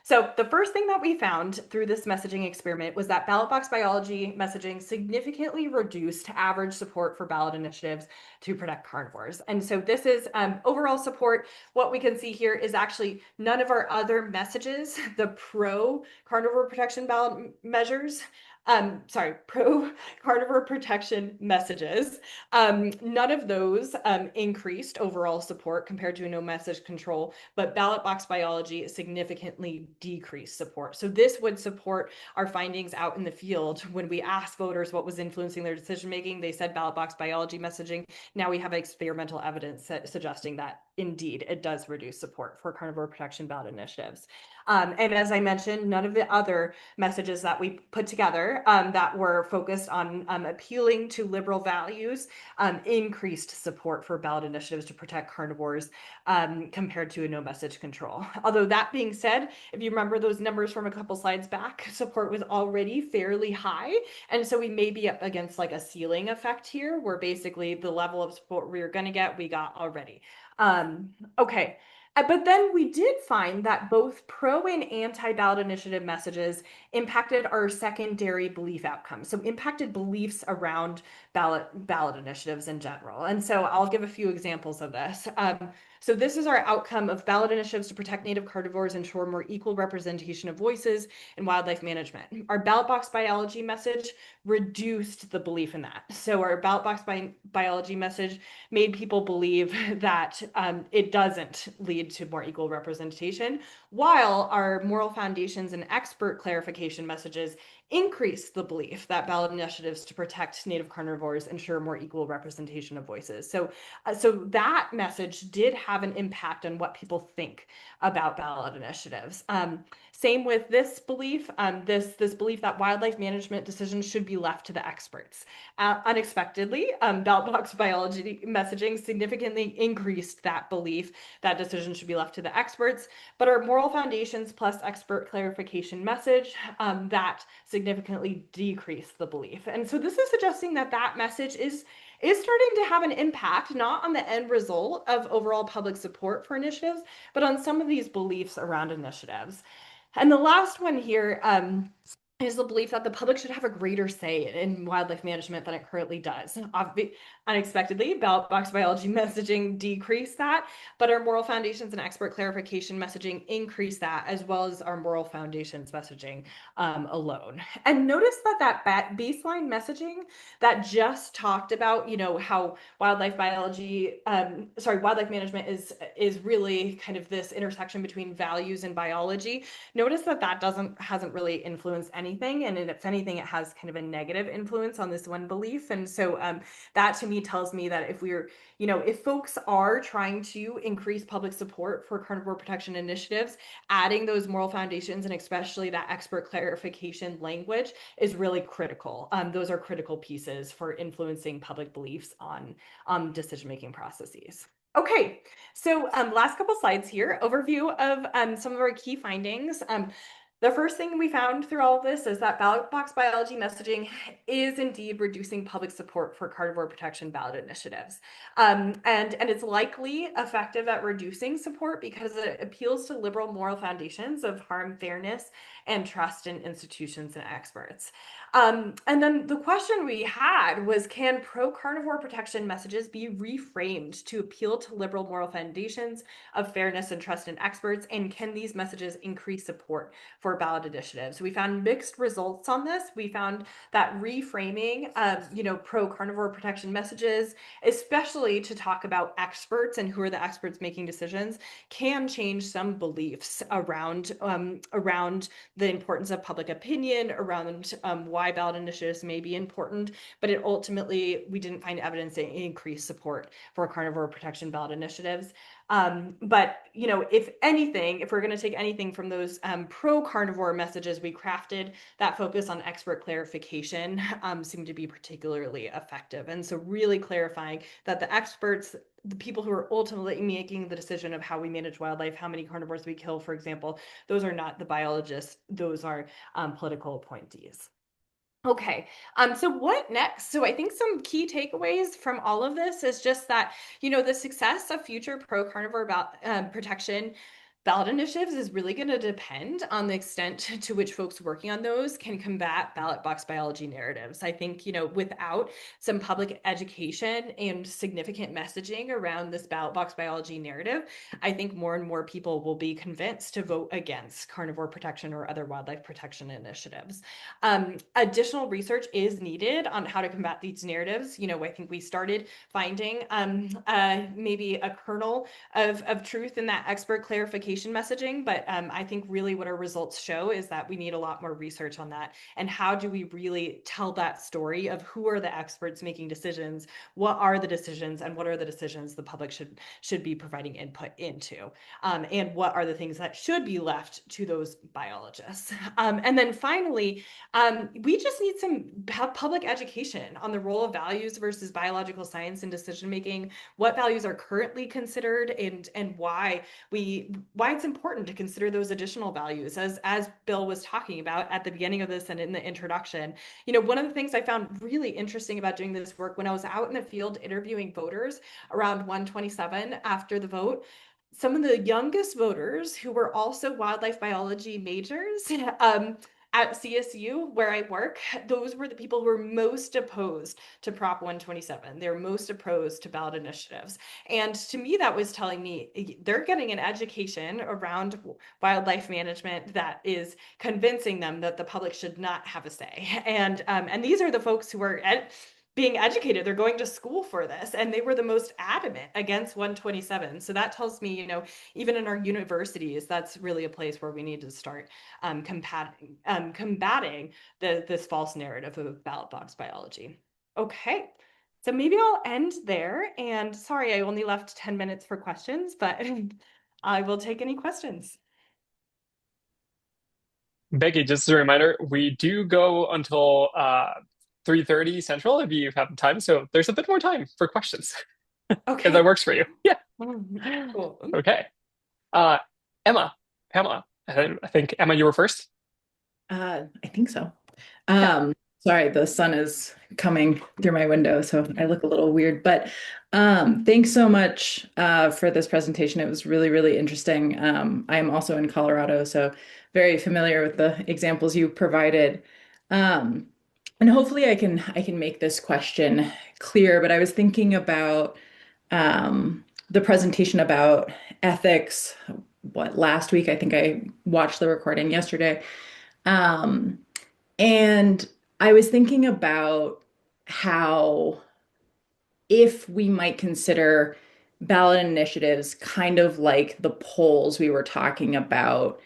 So the first thing that we found through this messaging experiment was that ballot box biology messaging significantly reduced average support for ballot initiatives to protect carnivores. And so this is overall support. What we can see here is actually none of our other messages, the pro carnivore protection ballot measures, pro-carnivore protection messages. None of those increased overall support compared to a no message control, but ballot box biology significantly decreased support. So this would support our findings out in the field. When we asked voters what was influencing their decision making, they said ballot box biology messaging. Now we have experimental evidence suggesting that indeed it does reduce support for carnivore protection ballot initiatives. And as I mentioned, none of the other messages that we put together that were focused on appealing to liberal values increased support for ballot initiatives to protect carnivores compared to a no message control. Although that being said, if you remember those numbers from a couple slides back, support was already fairly high. And so we may be up against like a ceiling effect here, where basically the level of support we are going to get, we got already. Okay. But then we did find that both pro and anti-ballot initiative messages impacted our secondary belief outcomes. So impacted beliefs around ballot initiatives in general. And so I'll give a few examples of this. So this is our outcome of ballot initiatives to protect native carnivores, ensure more equal representation of voices in wildlife management. Our ballot box biology message reduced the belief in that. So our ballot box biology message made people believe that it doesn't lead to more equal representation, while our moral foundations and expert clarification messages increase the belief that ballot initiatives to protect native carnivores ensure more equal representation of voices. So that message did have an impact on what people think about ballot initiatives. Same with this belief, this belief that wildlife management decisions should be left to the experts. Unexpectedly, ballot box biology messaging significantly increased that belief that decisions should be left to the experts, but our moral foundations plus expert clarification message that significantly decreased the belief. And so this is suggesting that that message is starting to have an impact, not on the end result of overall public support for initiatives, but on some of these beliefs around initiatives. And the last one here is the belief that the public should have a greater say in wildlife management than it currently does. Unexpectedly, ballot box biology messaging decreased that, but our moral foundations and expert clarification messaging increased that, as well as our moral foundations messaging alone. And notice that baseline messaging that just talked about, how wildlife management is really kind of this intersection between values and biology. Notice that hasn't really influenced anything, and if anything, it has kind of a negative influence on this one belief. And so that to me tells me that if folks are trying to increase public support for carnivore protection initiatives, adding those moral foundations and especially that expert clarification language is really critical. Those are critical pieces for influencing public beliefs on decision-making processes. Okay, so last couple slides here, overview of some of our key findings. The first thing we found through all of this is that ballot box biology messaging is indeed reducing public support for carnivore protection ballot initiatives. And it's likely effective at reducing support because it appeals to liberal moral foundations of harm, fairness, and trust in institutions and experts. And then the question we had was, can pro-carnivore protection messages be reframed to appeal to liberal moral foundations of fairness and trust in experts? And can these messages increase support for ballot initiatives? We found mixed results on this. We found that reframing of, pro-carnivore protection messages, especially to talk about experts and who are the experts making decisions, can change some beliefs around the importance of public opinion, around why ballot initiatives may be important, but we didn't find evidence to increase support for carnivore protection ballot initiatives. But if anything, if we're going to take anything from those pro-carnivore messages we crafted, that focus on expert clarification seemed to be particularly effective. And so really clarifying that the experts, the people who are ultimately making the decision of how we manage wildlife, how many carnivores we kill, for example, those are not the biologists, those are political appointees. Okay, so what next? So I think some key takeaways from all of this is just that, the success of future pro-carnivore protection ballot initiatives is really going to depend on the extent to which folks working on those can combat ballot box biology narratives. I think, without some public education and significant messaging around this ballot box biology narrative, I think more and more people will be convinced to vote against carnivore protection or other wildlife protection initiatives. Additional research is needed on how to combat these narratives. I think we started finding maybe a kernel of truth in that expert clarification messaging. But I think really what our results show is that we need a lot more research on that. And how do we really tell that story of who are the experts making decisions? What are the decisions, and what are the decisions the public should be providing input into? And what are the things that should be left to those biologists? And then finally, we just need some public education on the role of values versus biological science in decision making, what values are currently considered, and why it's important to consider those additional values, as Bill was talking about at the beginning of this and in the introduction. One of the things I found really interesting about doing this work when I was out in the field interviewing voters around 127 after the vote, some of the youngest voters who were also wildlife biology majors at CSU, where I work, those were the people who were most opposed to Prop 127. They're most opposed to ballot initiatives. And to me, that was telling me they're getting an education around wildlife management that is convincing them that the public should not have a say. And these are the folks who are being educated. They're going to school for this, and they were the most adamant against 127. So that tells me, even in our universities, that's really a place where we need to start combating this false narrative of ballot box biology. Okay, so maybe I'll end there. And sorry, I only left 10 minutes for questions, but I will take any questions. Becky, just as a reminder, we do go until 3:30 Central if you have time. So there's a bit more time for questions if that Okay. works for you. Yeah. Cool. Okay. Uh, Emma, Pamela. I think Emma, you were first. I think so. Yeah. Sorry, the sun is coming through my window, so I look a little weird. But thanks so much for this presentation. It was really, really interesting. I am also in Colorado, so very familiar with the examples you provided. Um, and hopefully I can make this question clear, but I was thinking about the presentation about ethics, last week? I think I watched the recording yesterday. Um, and I was thinking about how if we might consider ballot initiatives kind of like the polls we were talking about,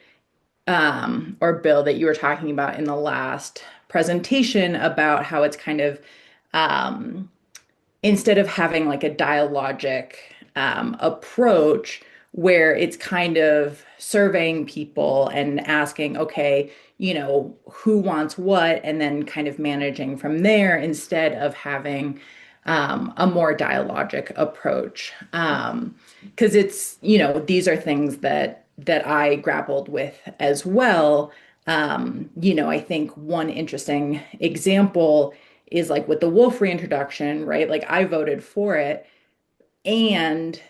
or Bill, that you were talking about in the last presentation about how it's kind of um, instead of having like a dialogic approach where it's kind of surveying people and asking, okay, who wants what, and then kind of managing from there instead of having a more dialogic approach. Because these are things that I grappled with as well. I think one interesting example is like with the wolf reintroduction, right? Like I voted for it and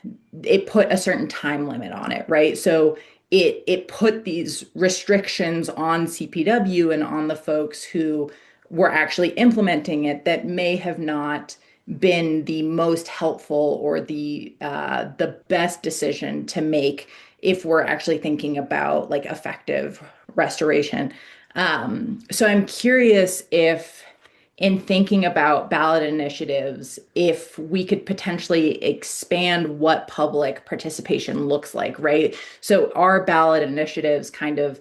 it put a certain time limit on it, right? So it put these restrictions on CPW and on the folks who were actually implementing it that may have not been the most helpful or the best decision to make if we're actually thinking about like effective restoration. So I'm curious if in thinking about ballot initiatives, if we could potentially expand what public participation looks like, right? So are ballot initiatives kind of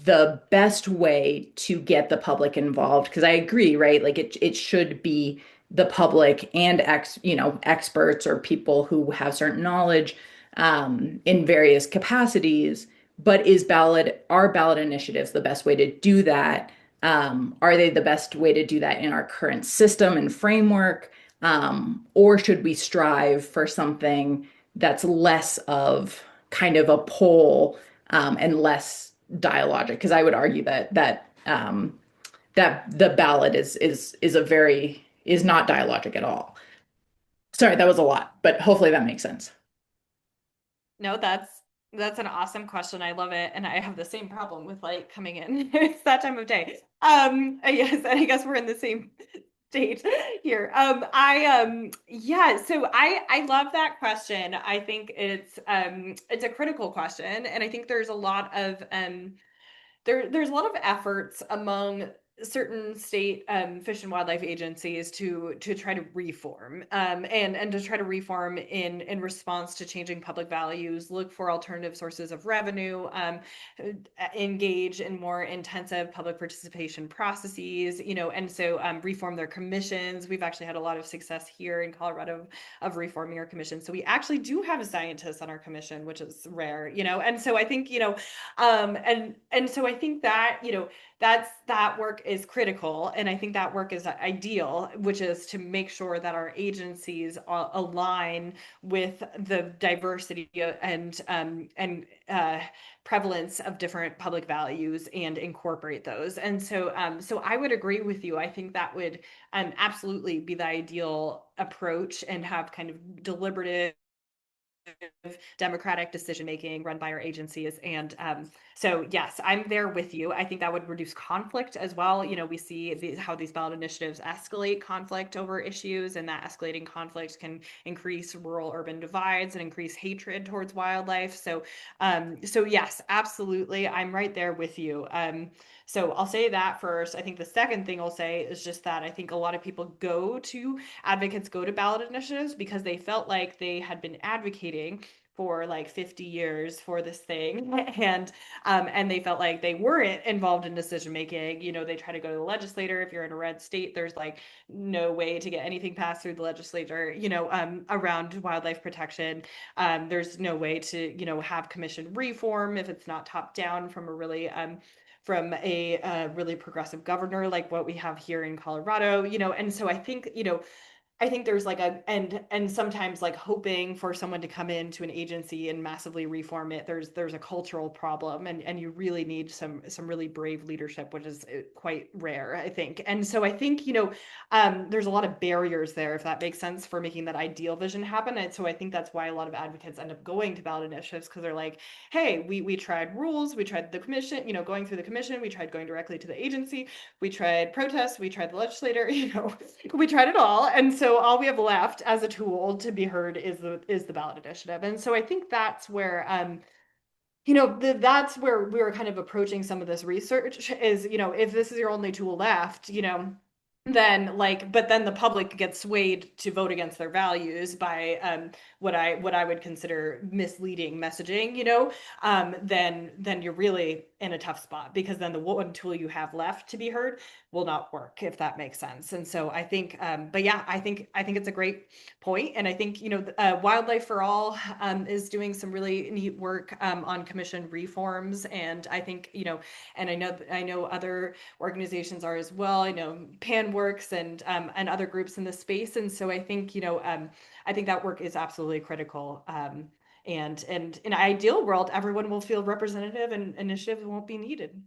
the best way to get the public involved? Because I agree, right? Like it should be the public and experts or people who have certain knowledge in various capacities. But are ballot initiatives the best way to do that? Are they the best way to do that in our current system and framework? Or should we strive for something that's less of kind of a poll and less dialogic? Because I would argue that the ballot is not dialogic at all. Sorry, that was a lot, but hopefully that makes sense. No, That's an awesome question. I love it. And I have the same problem with like coming in. It's that time of day. Yes, and I guess we're in the same state here. Yeah, so I love that question. I think it's a critical question. And I think there's a lot of there's a lot of efforts among certain state fish and wildlife agencies to try to reform and to try to reform in response to changing public values, look for alternative sources of revenue, engage in more intensive public participation processes, and so reform their commissions. We've actually had a lot of success here in Colorado of reforming our commission. So we actually do have a scientist on our commission, which is rare, and so I think, and so I think that, that work is critical. And I think that work is ideal, which is to make sure that our agencies align with the diversity and prevalence of different public values and incorporate those. And so I would agree with you. I think that would absolutely be the ideal approach, and have kind of deliberative democratic decision making run by our agencies. And so yes, I'm there with you. I think that would reduce conflict as well. We see how these ballot initiatives escalate conflict over issues, and that escalating conflict can increase rural urban divides and increase hatred towards wildlife. So yes, absolutely, I'm right there with you. So I'll say that first. I think the second thing I'll say is just that I think a lot of people advocates go to ballot initiatives because they felt like they had been advocating for like 50 years for this thing, and they felt like they weren't involved in decision making. They try to go to the legislator. If you're in a red state, there's like no way to get anything passed through the legislature, around wildlife protection. There's no way to, have commission reform if it's not top down from a really progressive governor like what we have here in Colorado. And so I think there's like and sometimes like hoping for someone to come into an agency and massively reform it. There's a cultural problem, and you really need some really brave leadership, which is quite rare, I think. And so I think, there's a lot of barriers there, if that makes sense, for making that ideal vision happen. And so I think that's why a lot of advocates end up going to ballot initiatives, because they're like, hey, we tried rules, we tried the commission, going through the commission, we tried going directly to the agency, we tried protests, we tried the legislator, we tried it all. And so all we have left as a tool to be heard is the ballot initiative. And so I think that's where that's where we were kind of approaching some of this research is, if this is your only tool left, then but then the public gets swayed to vote against their values by what I would consider misleading messaging, then you're really in a tough spot, because then the one tool you have left to be heard will not work, if that makes sense. And so I think, but yeah, I think it's a great point. And I think, Wildlife for All is doing some really neat work on commission reforms. And I think, and I know other organizations are as well. I know Pan Works and other groups in the space. And so I think, I think that work is absolutely critical. And in an ideal world, everyone will feel representative and initiatives won't be needed.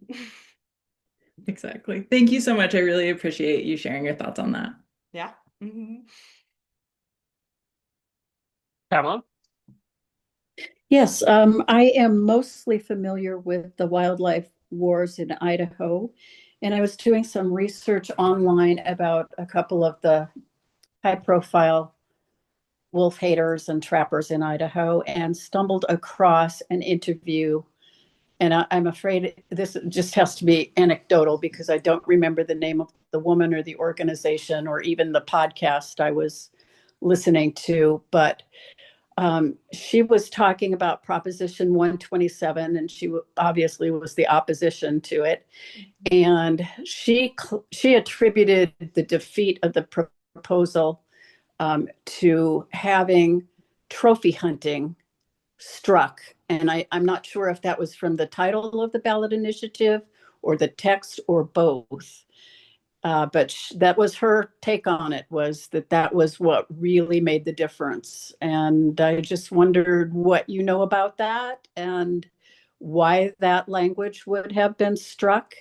Exactly. Thank you so much. I really appreciate you sharing your thoughts on that. Yeah. Mm-hmm. Pamela? Yes, I am mostly familiar with the wildlife wars in Idaho, and I was doing some research online about a couple of the high-profile wolf haters and trappers in Idaho, and stumbled across an interview. And I'm afraid this just has to be anecdotal, because I don't remember the name of the woman or the organization or even the podcast I was listening to, but she was talking about Proposition 127, and she obviously was the opposition to it. And she attributed the defeat of the proposal to having trophy hunting struck. And I'm not sure if that was from the title of the ballot initiative or the text or both. But that was her take on it, was that was what really made the difference. And I just wondered what you know about that and why that language would have been struck.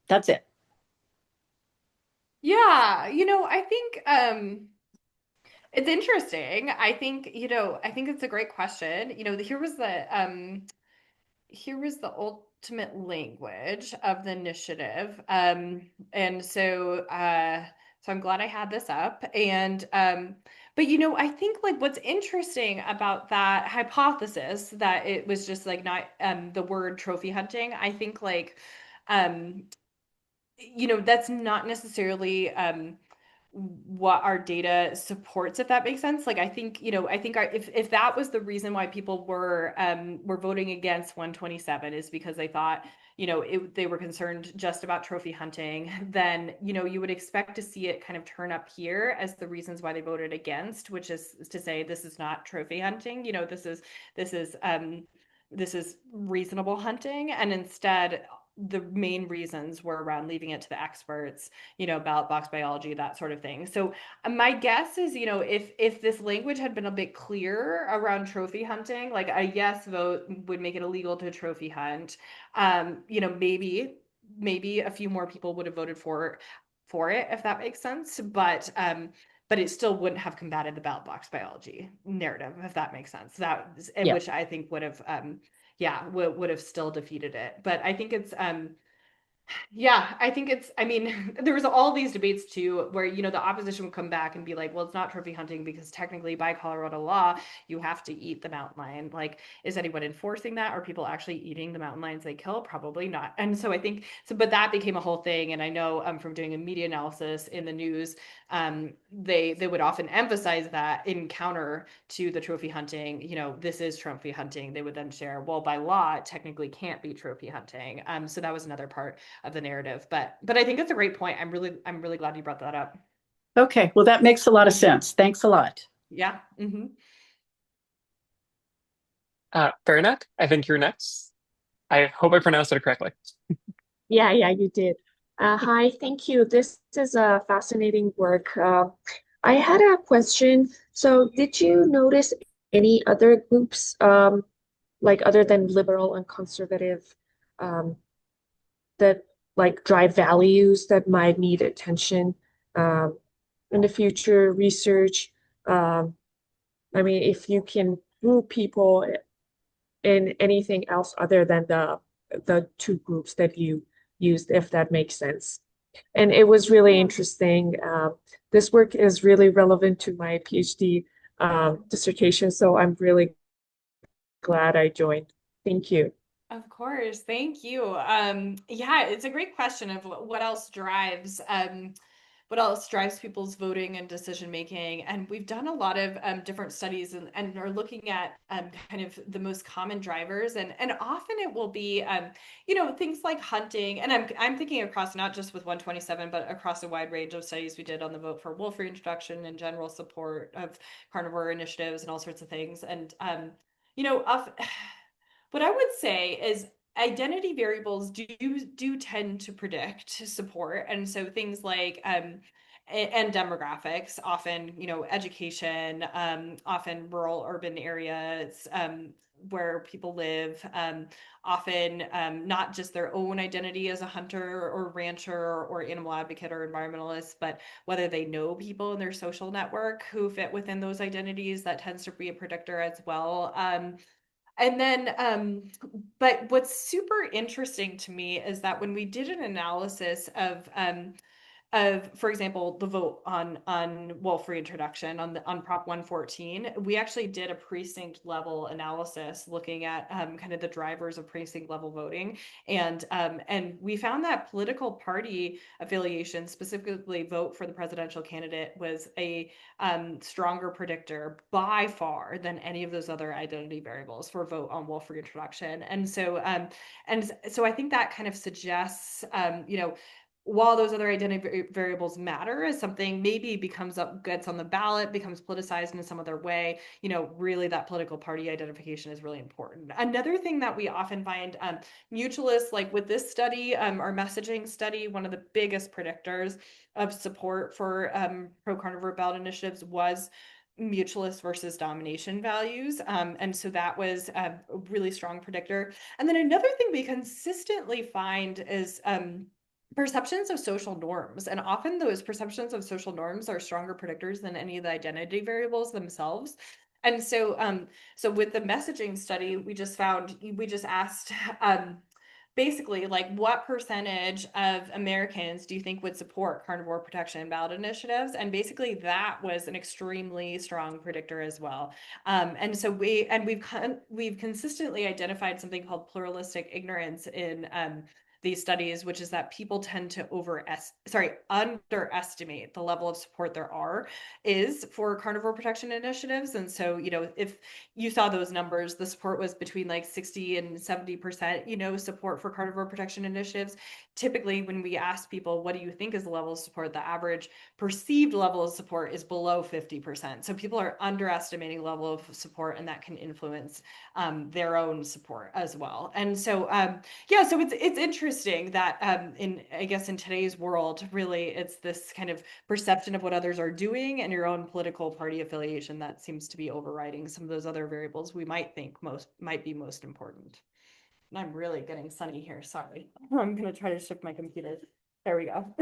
That's it. Yeah, I think It's interesting. I think, I think it's a great question. Here was the ultimate language of the initiative. And so I'm glad I had this up. And but I think like what's interesting about that hypothesis that it was just like not the word trophy hunting, I think like um that's not necessarily what our data supports, if that makes sense. Like I think if that was the reason why people were voting against 127 is because they thought they were concerned just about trophy hunting, then you would expect to see it kind of turn up here as the reasons why they voted against, which is to say this is not trophy hunting, this is this is reasonable hunting. And instead the main reasons were around leaving it to the experts, ballot box biology, that sort of thing. So my guess is, if this language had been a bit clearer around trophy hunting, like a yes vote would make it illegal to trophy hunt, maybe a few more people would have voted for it, if that makes sense. But it still wouldn't have combated the ballot box biology narrative, if that makes sense. Yeah. Which I think would have would have still defeated it. But I think it's yeah, I think I mean, there was all these debates too, where, the opposition would come back and be like, well, it's not trophy hunting because technically by Colorado law, you have to eat the mountain lion. Like, is anyone enforcing that? Are people actually eating the mountain lions they kill? Probably not. And so I think, but that became a whole thing. And I know from doing a media analysis in the news, they would often emphasize that in counter to the trophy hunting, this is trophy hunting. They would then share, well, by law, it technically can't be trophy hunting. So that was another part of the narrative. But I think it's a great point. I'm really glad you brought that up. Okay, well, that makes a lot of sense. Thanks a lot. Yeah. Mm-hmm. Farinac, I think you're next. I hope I pronounced it correctly. Yeah, you did. Hi, thank you. This is a fascinating work. I had a question. So, did you notice any other groups, like other than liberal and conservative, um, that like drive values that might need attention um, in the future research? Um, I mean, if you can group people in anything else other than the two groups that you used, if that makes sense. And it was really Yeah. interesting. This work is really relevant to my PhD dissertation, so I'm really glad I joined. Thank you. Of course. Thank you. Yeah, it's a great question of what else drives people's voting and decision making. And we've done a lot of different studies and are looking at kind of the most common drivers. And often it will be, things like hunting. And I'm thinking across not just with 127, but across a wide range of studies we did on the vote for wolf reintroduction and general support of carnivore initiatives and all sorts of things. And, of what I would say is identity variables do tend to predict support, and so things like and demographics, often education, often rural urban areas where people live, often not just their own identity as a hunter or rancher or animal advocate or environmentalist, but whether they know people in their social network who fit within those identities. That tends to be a predictor as well. And then, but what's super interesting to me is that when we did an analysis of, for example, the vote on wolf reintroduction on Prop 114, we actually did a precinct level analysis looking at kind of the drivers of precinct level voting, and we found that political party affiliation, specifically vote for the presidential candidate, was a stronger predictor by far than any of those other identity variables for vote on wolf reintroduction, and so I think that kind of suggests while those other identity variables matter as something maybe gets on the ballot, becomes politicized in some other way, really that political party identification is really important. Another thing that we often find mutualists, like with this study, our messaging study, one of the biggest predictors of support for pro-carnivore ballot initiatives was mutualist versus domination values. And so that was a really strong predictor. And then another thing we consistently find is perceptions of social norms. And often those perceptions of social norms are stronger predictors than any of the identity variables themselves. And so with the messaging study, we just asked basically like what percentage of Americans do you think would support carnivore protection ballot initiatives? And basically that was an extremely strong predictor as well. And so we've consistently identified something called pluralistic ignorance in these studies, which is that people tend to underestimate the level of support there is for carnivore protection initiatives. And so, if you saw those numbers, the support was between like 60 and 70%, support for carnivore protection initiatives. Typically, when we ask people, what do you think is the level of support? The average perceived level of support is below 50%. So people are underestimating level of support, and that can influence their own support as well. And so, so it's interesting that in today's world, really, it's this kind of perception of what others are doing and your own political party affiliation that seems to be overriding some of those other variables we might think might be most important. And I'm really getting sunny here. Sorry. I'm going to try to shift my computer. There we go.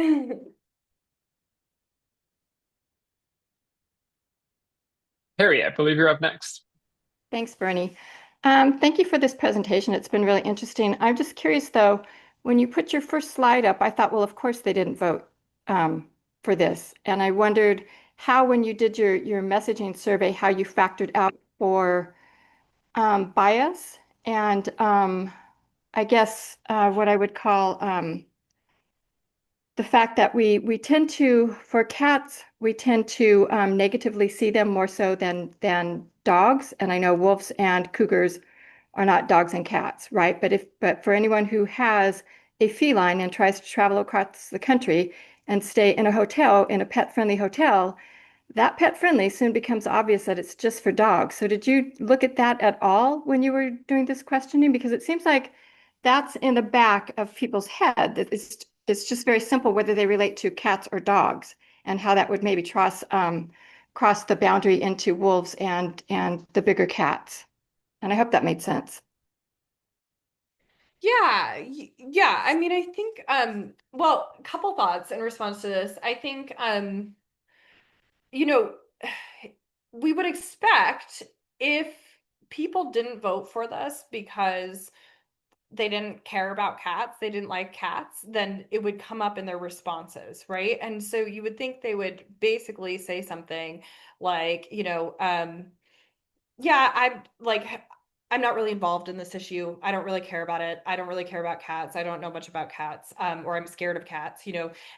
Harry, I believe you're up next. Thanks, Bernie. Thank you for this presentation. It's been really interesting. I'm just curious, though, when you put your first slide up, I thought, well, of course they didn't vote for this. And I wondered how, when you did your messaging survey, how you factored out for bias and I guess what I would call the fact that we tend to, for cats, we tend to negatively see them more so than dogs. And I know wolves and cougars are not dogs and cats, right? But for anyone who has a feline and tries to travel across the country and stay in a hotel, in a pet-friendly hotel, that pet-friendly soon becomes obvious that it's just for dogs. So did you look at that at all when you were doing this questioning? Because it seems like that's in the back of people's head. That it's just very simple whether they relate to cats or dogs, and how that would maybe cross the boundary into wolves and the bigger cats. And I hope that made sense. Yeah, yeah. I mean, I think well, a couple thoughts in response to this. I think you know, we would expect if people didn't vote for this because they didn't care about cats, they didn't like cats, then it would come up in their responses, right? And so you would think they would basically say something like, yeah, I'm not really involved in this issue. I don't really care about it. I don't really care about cats. I don't know much about cats, or I'm scared of cats,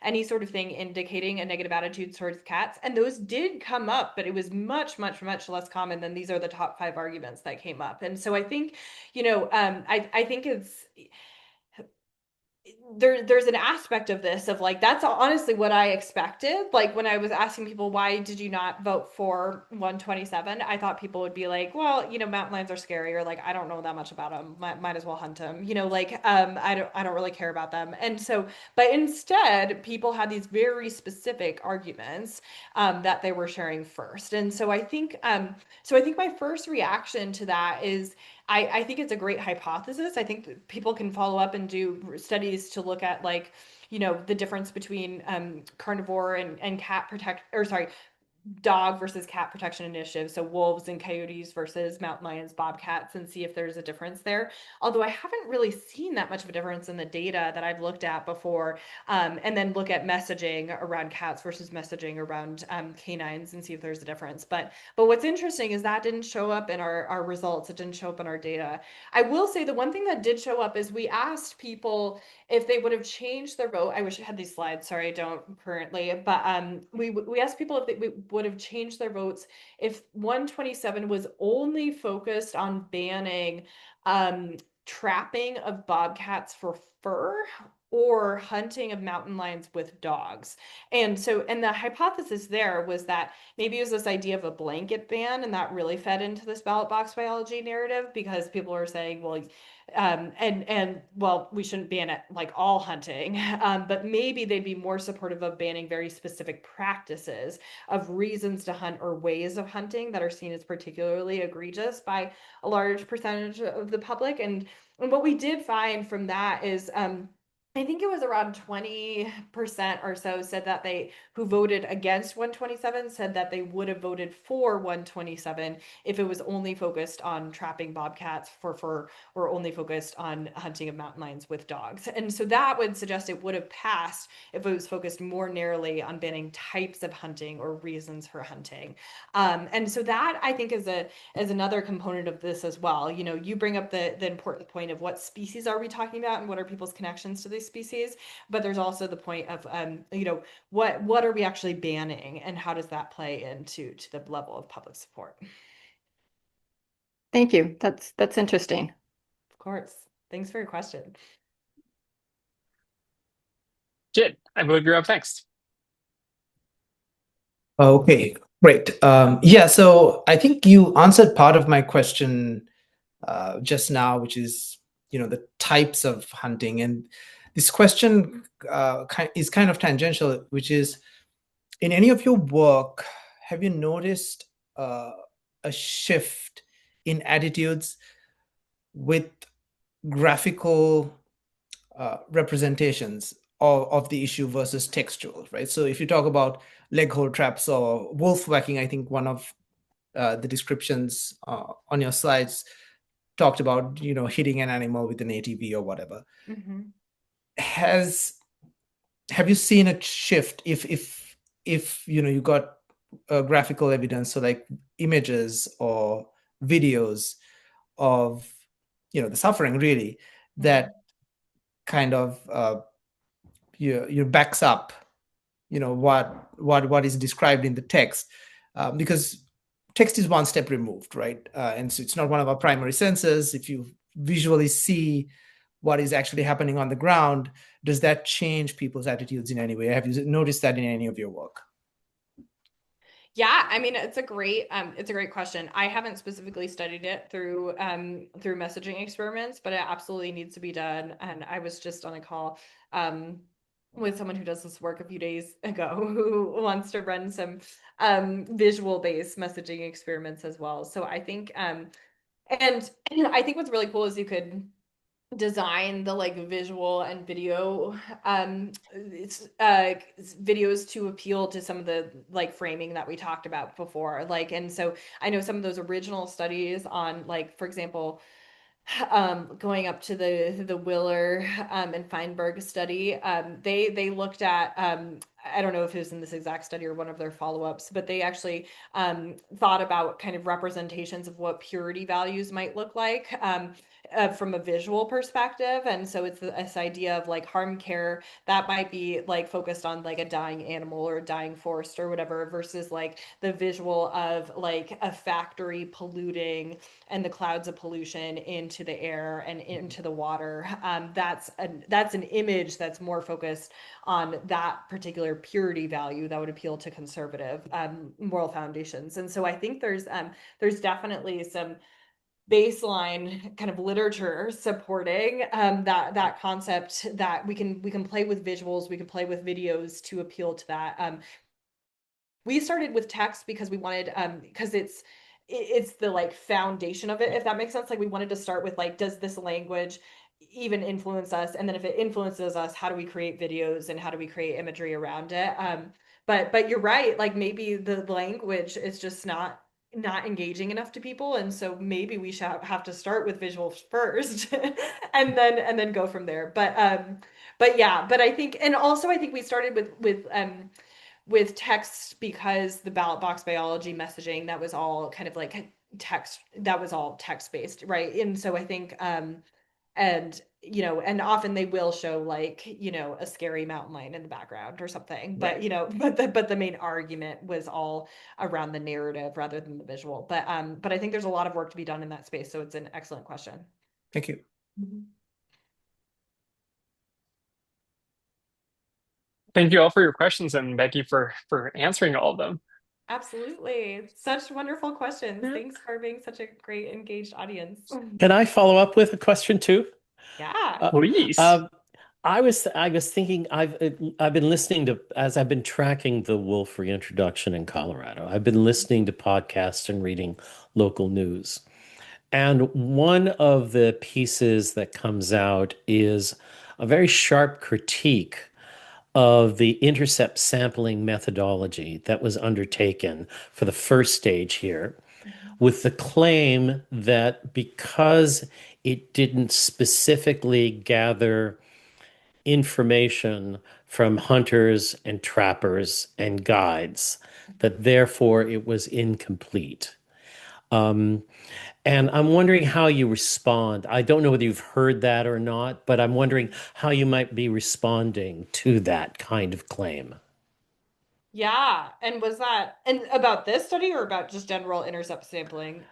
any sort of thing indicating a negative attitude towards cats. And those did come up, but it was much, much, much less common than these are the top 5 arguments that came up. And so I think, I think there's an aspect of this of like, that's honestly what I expected. Like when I was asking people, why did you not vote for 127? I thought people would be like, well, mountain lions are scary, or like, I don't know that much about them. Might as well hunt them. I don't really care about them. And so, but instead people had these very specific arguments that they were sharing first. And so I think my first reaction to that is, I think it's a great hypothesis. I think people can follow up and do studies to look at like, the difference between carnivore and cat protect, or sorry, dog versus cat protection initiatives. So wolves and coyotes versus mountain lions, bobcats, and see if there's a difference there. Although I haven't really seen that much of a difference in the data that I've looked at before. And then look at messaging around cats versus messaging around canines and see if there's a difference. But what's interesting is that didn't show up in our results. It didn't show up in our data. I will say the one thing that did show up is we asked people if they would have changed their vote. I wish I had these slides. Sorry, I don't currently. But we asked people if they would have changed their votes if 127 was only focused on banning trapping of bobcats for fur or hunting of mountain lions with dogs. And the hypothesis there was that maybe it was this idea of a blanket ban, and that really fed into this ballot box biology narrative, because people are saying, well, well, we shouldn't ban it like all hunting, but maybe they'd be more supportive of banning very specific practices of reasons to hunt or ways of hunting that are seen as particularly egregious by a large percentage of the public. And what we did find from that is I think it was around 20% or so said that who voted against 127 said that they would have voted for 127 if it was only focused on trapping bobcats for fur or only focused on hunting of mountain lions with dogs. And so that would suggest it would have passed if it was focused more narrowly on banning types of hunting or reasons for hunting. And so that I think is another component of this as well. You know, you bring up the important point of what species are we talking about and what are people's connections to these species, but there's also the point of you know, what are we actually banning and how does that play into the level of public support? Thank you. That's interesting. Of course. Thanks for your question. Jid, I believe you're up next. Okay, great. Yeah, so I think you answered part of my question just now, which is, the types of hunting. And this question is kind of tangential, which is, in any of your work, have you noticed a shift in attitudes with graphical representations of the issue versus textual, right? So if you talk about leg hold traps or wolf whacking, I think one of the descriptions on your slides talked about, hitting an animal with an ATV or whatever. Mm-hmm. Have you seen a shift if you got graphical evidence, so like images or videos of the suffering really, that kind of your backs up what is described in the text, because text is one step removed, right? And so it's not one of our primary senses. If you visually see what is actually happening on the ground, does that change people's attitudes in any way? Have you noticed that in any of your work? Yeah, I mean, it's a great question. I haven't specifically studied it through messaging experiments, but it absolutely needs to be done. And I was just on a call with someone who does this work a few days ago who wants to run some visual-based messaging experiments as well. So I think and I think what's really cool is you could design the like visual and video videos to appeal to some of the like framing that we talked about before, like, and so I know some of those original studies on, like, for example, going up to the Willer and Feinberg study, they looked at I don't know if it was in this exact study or one of their follow-ups, but they actually thought about kind of representations of what purity values might look like from a visual perspective. And so it's this idea of like harm care that might be like focused on like a dying animal or a dying forest or whatever, versus like the visual of like a factory polluting and the clouds of pollution into the air and into the water. That's an image that's more focused on that particular purity value that would appeal to conservative moral foundations. And so I think there's definitely some baseline kind of literature supporting that concept, that we can play with visuals, we can play with videos to appeal to that. We started with text because we wanted because it's the like foundation of it, if that makes sense. Like we wanted to start with like, does this language even influence us? And then if it influences us, how do we create videos and how do we create imagery around it? But you're right, like maybe the language is just not engaging enough to people, and so maybe we should have to start with visuals first and then go from there. But yeah, but I think, and also I think we started with text because the ballot box biology messaging, that was all kind of like text, that was all text based, right? And so I think and and often they will show like a scary mountain lion in the background or something, but Right. but the main argument was all around the narrative rather than the visual. But I think there's a lot of work to be done in that space, so it's an excellent question. Thank you. Thank you all for your questions, and Becky for answering all of them. Absolutely, such wonderful questions. Thanks for being such a great engaged audience. Can I follow up with a question too? Yeah. Please. I was thinking, I've been listening to, as I've been tracking the wolf reintroduction in Colorado, I've been listening to podcasts and reading local news. And one of the pieces that comes out is a very sharp critique of the intercept sampling methodology that was undertaken for the first stage here, with the claim that because it didn't specifically gather information from hunters and trappers and guides, that therefore it was incomplete. Um, and I'm wondering how you respond. I don't know whether you've heard that or not, but I'm wondering how you might be responding to that kind of claim. Yeah. And was that and about this study or about just general intercept sampling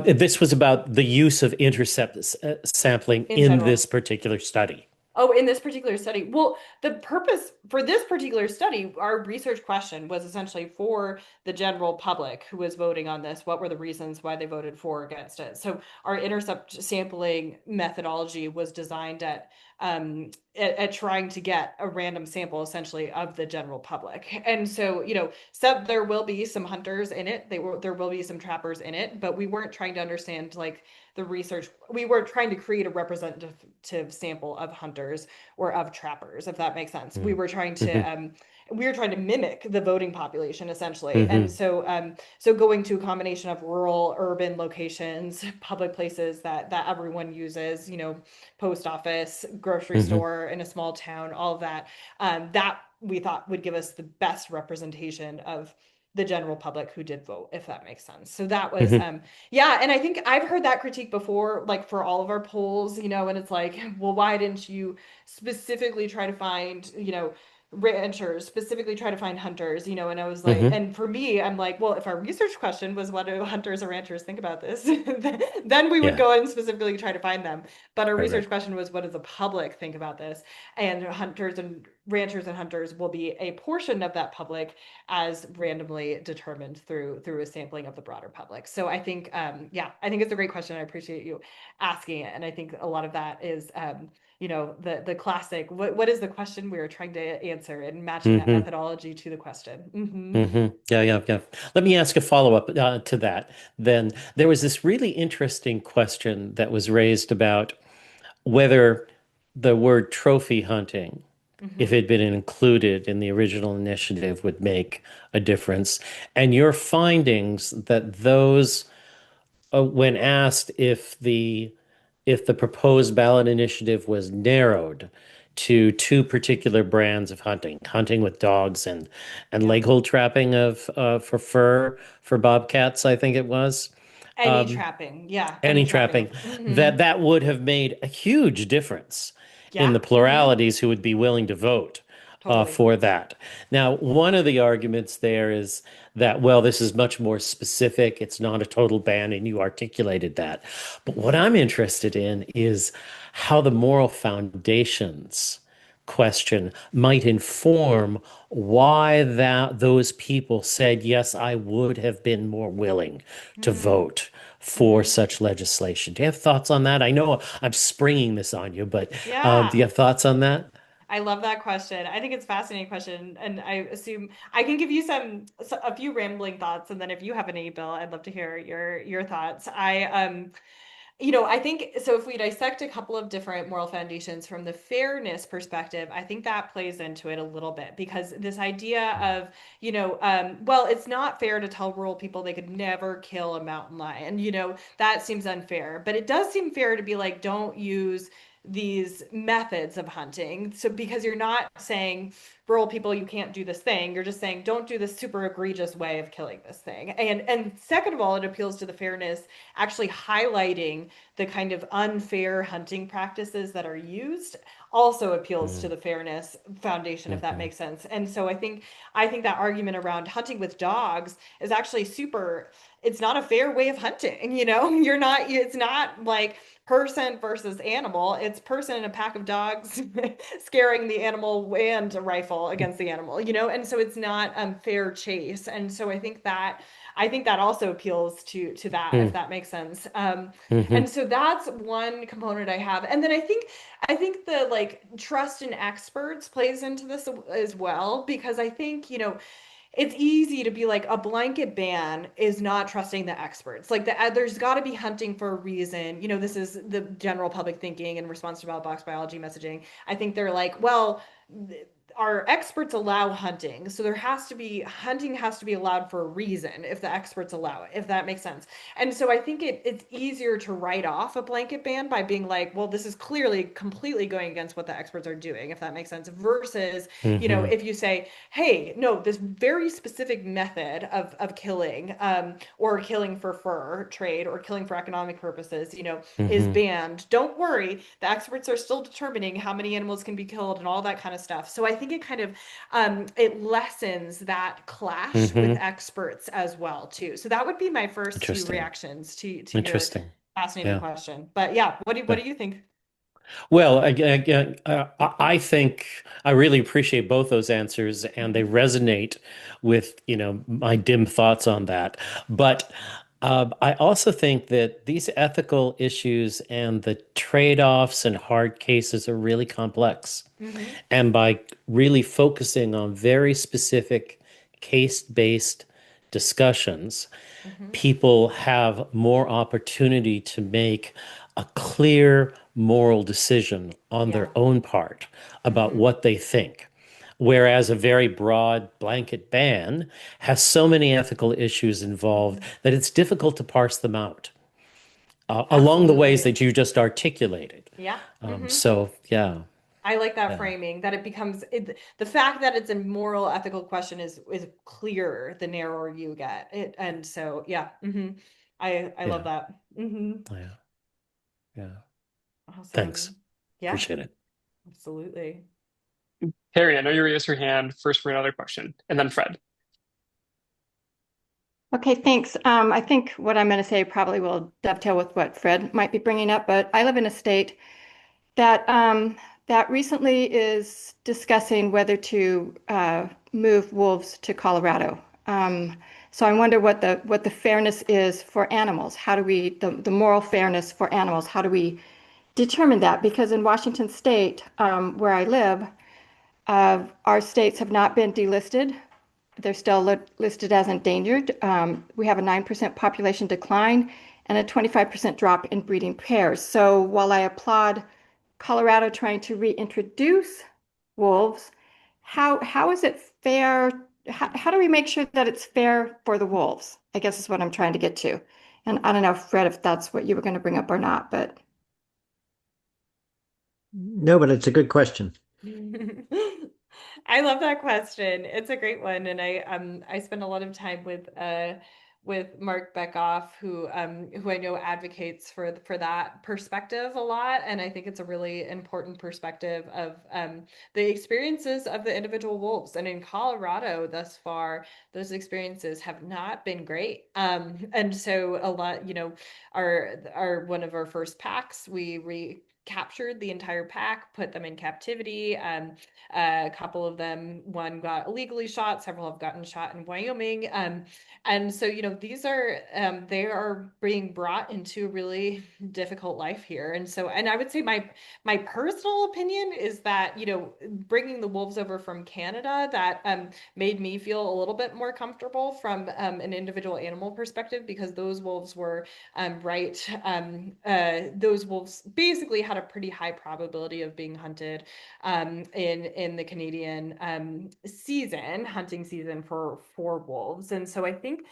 This was about the use of intercept sampling in in general? this particular study. Oh, in this particular study. Well, the purpose for this particular study, our research question was essentially for the general public who was voting on this. What were the reasons why they voted for or against it? So our intercept sampling methodology was designed at trying to get a random sample essentially of the general public. And so, there will be some hunters in it. There will be some trappers in it, but we weren't trying to understand like the research. We were trying to create a representative sample of hunters or of trappers, if that makes sense. Mm-hmm. We were trying to mimic the voting population essentially. Mm-hmm. And so going to a combination of rural, urban locations, public places that everyone uses, post office, grocery Mm-hmm. store in a small town, all of that, that we thought would give us the best representation of the general public who did vote, if that makes sense. So that was, Mm-hmm. yeah. And I think I've heard that critique before, like for all of our polls, and it's like, well, why didn't you specifically try to find, ranchers, specifically try to find hunters, and I was like, Mm-hmm. and for me, I'm like, well, if our research question was what do hunters or ranchers think about this, then we would Yeah. go and specifically try to find them. But our Right, research right. question was what does the public think about this? And ranchers and hunters will be a portion of that public as randomly determined through a sampling of the broader public. So I think, I think it's a great question. I appreciate you asking it. And I think a lot of that is, the classic, what is the question we were trying to answer and matching that Mm-hmm. methodology to the question. Mm-hmm. Yeah. Let me ask a follow-up to that. Then there was this really interesting question that was raised about whether the word trophy hunting, if it had been included in the original initiative, would make a difference. And your findings that those, when asked if the proposed ballot initiative was narrowed to two particular brands of hunting with dogs and Yeah. leg hold trapping of for fur for bobcats, I think it was. Any trapping. Yeah. Any trapping, that would have made a huge difference in Yeah. the pluralities who would be willing to vote Totally. for that. Now, one of the arguments there is that, well, this is much more specific. It's not a total ban, and you articulated that. But what I'm interested in is how the moral foundations question might inform why those people said, yes, I would have been more willing to vote for such legislation. Do you have thoughts on that? I know I'm springing this on you, but Yeah. do you have thoughts on that? I love that question. I think it's a fascinating question, and I assume I can give you a few rambling thoughts, and then if you have any, Bill, I'd love to hear your thoughts. I think so. If we dissect a couple of different moral foundations from the fairness perspective, I think that plays into it a little bit because this idea of, well, it's not fair to tell rural people they could never kill a mountain lion, that seems unfair. But it does seem fair to be like, don't use these methods of hunting. So because you're not saying rural people you can't do this thing, you're just saying don't do this super egregious way of killing this thing. And second of all, it appeals to the fairness, actually highlighting the kind of unfair hunting practices that are used also appeals to the fairness foundation, if that makes sense. And so I think that argument around hunting with dogs is actually it's not a fair way of hunting, it's not like person versus animal. It's person and a pack of dogs scaring the animal and a rifle against the animal, and so it's not fair chase. And so I think that also appeals to that, if that makes sense. And so that's one component I have. And then I think the like trust in experts plays into this as well, because I think, it's easy to be like a blanket ban is not trusting the experts. Like there's got to be hunting for a reason. You know, this is the general public thinking in response to box biology messaging. I think they're like, well, our experts allow hunting, so hunting has to be allowed for a reason if the experts allow it, if that makes sense. And so I think it's easier to write off a blanket ban by being like, well, this is clearly completely going against what the experts are doing, if that makes sense, versus, you know, if you say, hey, no, this very specific method of killing, or killing for fur trade or killing for economic purposes, you know, is banned. Don't worry, the experts are still determining how many animals can be killed and all that kind of stuff. So I think it kind of it lessens that clash with experts as well too. So that would be my first two reactions to your fascinating question. But yeah, what do you think? Well, again, I think I really appreciate both those answers, and they resonate with, my dim thoughts on that. But I also think that these ethical issues and the trade-offs and hard cases are really complex. And by really focusing on very specific case-based discussions, people have more opportunity to make a clear moral decision on their own part about what they think. Whereas a very broad blanket ban has so many ethical issues involved that it's difficult to parse them out along the ways that you just articulated. Yeah. So, yeah. I like that framing, that it becomes the fact that it's a moral ethical question is clearer the narrower you get it. And so, yeah. I love that. Yeah. Yeah. Awesome. Thanks. Yeah, Appreciate it. absolutely. Harry, I know you raised your hand first for another question, and then Fred. Okay, thanks. I think what I'm going to say probably will dovetail with what Fred might be bringing up, but I live in a state that that recently is discussing whether to move wolves to Colorado. So I wonder what the fairness is for animals. How do we the moral fairness for animals? How do we determine that? Because in Washington State, where I live, our states have not been delisted. They're still listed as endangered. We have a 9% population decline and a 25% drop in breeding pairs. So while I applaud Colorado trying to reintroduce wolves, how is it fair? How do we make sure that it's fair for the wolves? I guess is what I'm trying to get to. And I don't know, Fred, if that's what you were going to bring up or not, but. No, but it's a good question. I love that question. It's a great one, and I spend a lot of time with Mark Beckoff, who I know advocates for that perspective a lot, and I think it's a really important perspective of the experiences of the individual wolves. And in Colorado, thus far, those experiences have not been great. And so a lot, our one of our first packs, we recaptured the entire pack, put them in captivity. A couple of them, one got illegally shot, several have gotten shot in Wyoming. And so, these are, they are being brought into a really difficult life here. And so, and I would say my personal opinion is that, bringing the wolves over from Canada, that made me feel a little bit more comfortable from an individual animal perspective, because those wolves were those wolves basically had a pretty high probability of being hunted in the Canadian hunting season for wolves. And so I think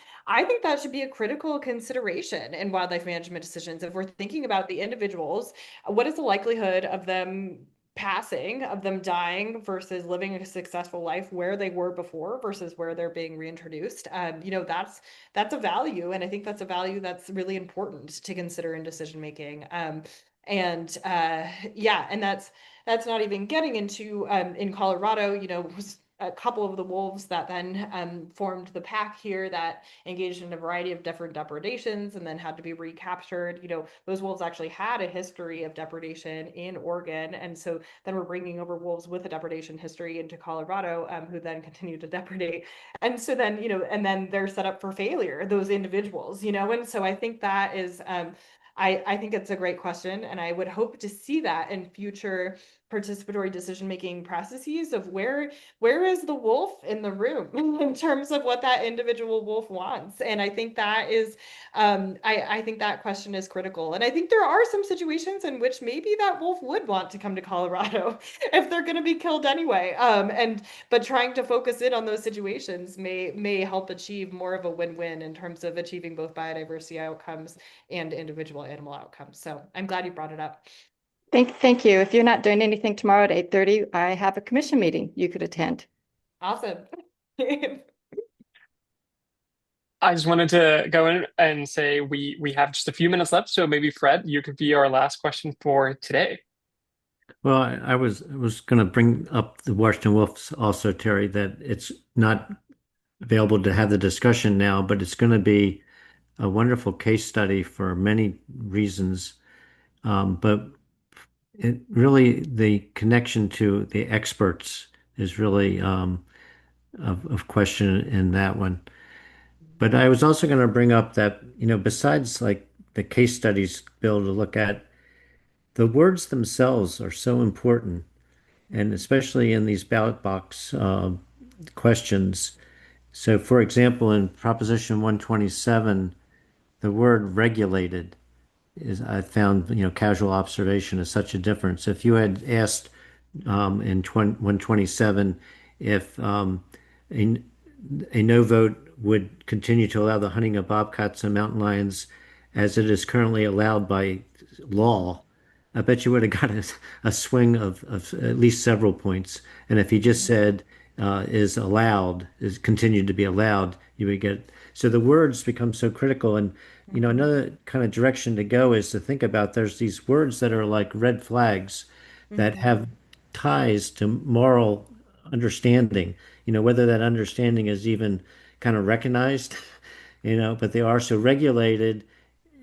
that should be a critical consideration in wildlife management decisions. If we're thinking about the individuals, what is the likelihood of them passing, of them dying versus living a successful life where they were before versus where they're being reintroduced? That's a value, and I think that's a value that's really important to consider in decision making. And that's not even getting into in Colorado, was a couple of the wolves that then formed the pack here that engaged in a variety of different depredations and then had to be recaptured. Those wolves actually had a history of depredation in Oregon, and so then we're bringing over wolves with a depredation history into Colorado, who then continue to depredate. And so then, and then they're set up for failure, those individuals, and so I think that is I think it's a great question, and I would hope to see that in future participatory decision-making processes of where is the wolf in the room in terms of what that individual wolf wants. And I think that is, I think that question is critical. And I think there are some situations in which maybe that wolf would want to come to Colorado if they're going to be killed anyway. But trying to focus in on those situations may help achieve more of a win-win in terms of achieving both biodiversity outcomes and individual animal outcomes. So I'm glad you brought it up. Thank you. If you're not doing anything tomorrow at 8:30, I have a commission meeting you could attend. Awesome. I just wanted to go in and say we have just a few minutes left, so maybe Fred, you could be our last question for today. Well, I was going to bring up the Washington Wolves also, Terry, that it's not available to have the discussion now, but it's going to be a wonderful case study for many reasons. But it really, the connection to the experts is really of question in that one. But I was also going to bring up that, besides like the case studies, Bill, to look at, the words themselves are so important. And especially in these ballot box questions. So, for example, in Proposition 127, the word regulated is, I found, casual observation is such a difference. If you had asked in 127 if a no vote would continue to allow the hunting of bobcats and mountain lions as it is currently allowed by law, I bet you would have got a swing of at least several points. And if he just said is allowed, is continued to be allowed, you would get. So the words become so critical. And, another kind of direction to go is to think about there's these words that are like red flags that have ties to moral understanding, whether that understanding is even kind of recognized, but they are. So regulated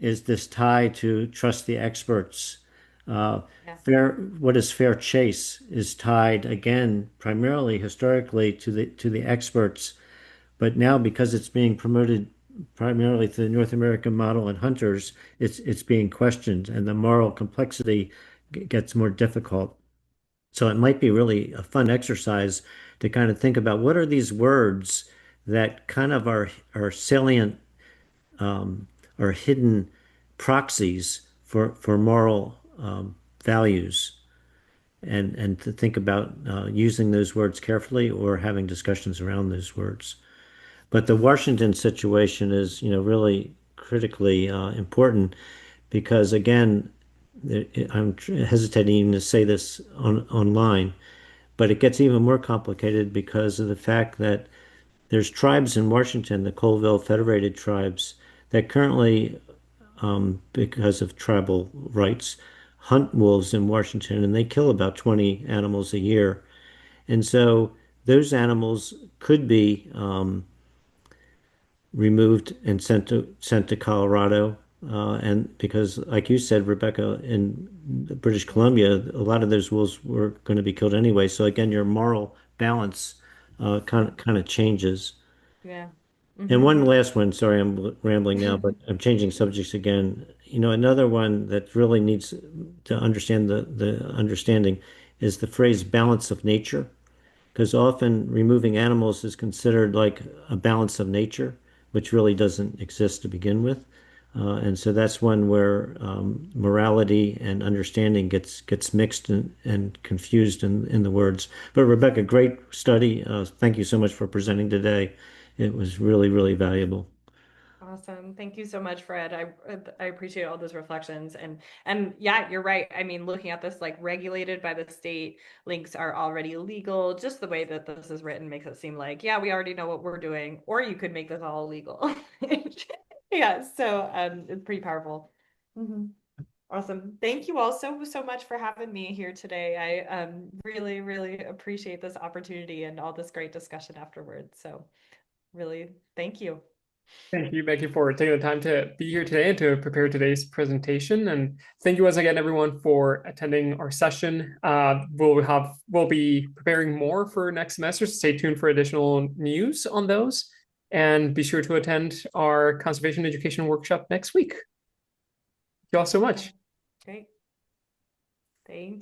is this tie to trust the experts. What is fair chase is tied again primarily historically to the experts, but now because it's being promoted primarily to the North American model and hunters, it's being questioned, and the moral complexity gets more difficult. So it might be really a fun exercise to kind of think about what are these words that kind of are salient or hidden proxies for moral values, and to think about using those words carefully or having discussions around those words. But the Washington situation is, really critically important because, again, I'm hesitating even to say this online, but it gets even more complicated because of the fact that there's tribes in Washington, the Colville Federated Tribes, that currently, because of tribal rights, hunt wolves in Washington, and they kill about 20 animals a year. And so those animals could be removed and sent to Colorado. And because, like you said, Rebecca, in British Columbia, a lot of those wolves were going to be killed anyway. So again, your moral balance kind of changes. Yeah. And one last one, sorry, I'm rambling now, but I'm changing subjects again. Another one that really needs to understand the understanding is the phrase balance of nature, because often removing animals is considered like a balance of nature, which really doesn't exist to begin with. And so that's one where morality and understanding gets mixed and confused in the words. But Rebecca, great study. Thank you so much for presenting today. It was really, really valuable. Awesome. Thank you so much, Fred. I appreciate all those reflections. And yeah, you're right. I mean, looking at this, like regulated by the state, lynx are already legal. Just the way that this is written makes it seem like, yeah, we already know what we're doing, or you could make this all illegal. Yeah, so it's pretty powerful. Awesome. Thank you all so much for having me here today. I really, really appreciate this opportunity and all this great discussion afterwards. So really, thank you. Thank you, Becky, for taking the time to be here today and to prepare today's presentation. And thank you once again, everyone, for attending our session. We'll be preparing more for next semester, so stay tuned for additional news on those. And be sure to attend our conservation education workshop next week. Thank you all so much. Great. Thank you.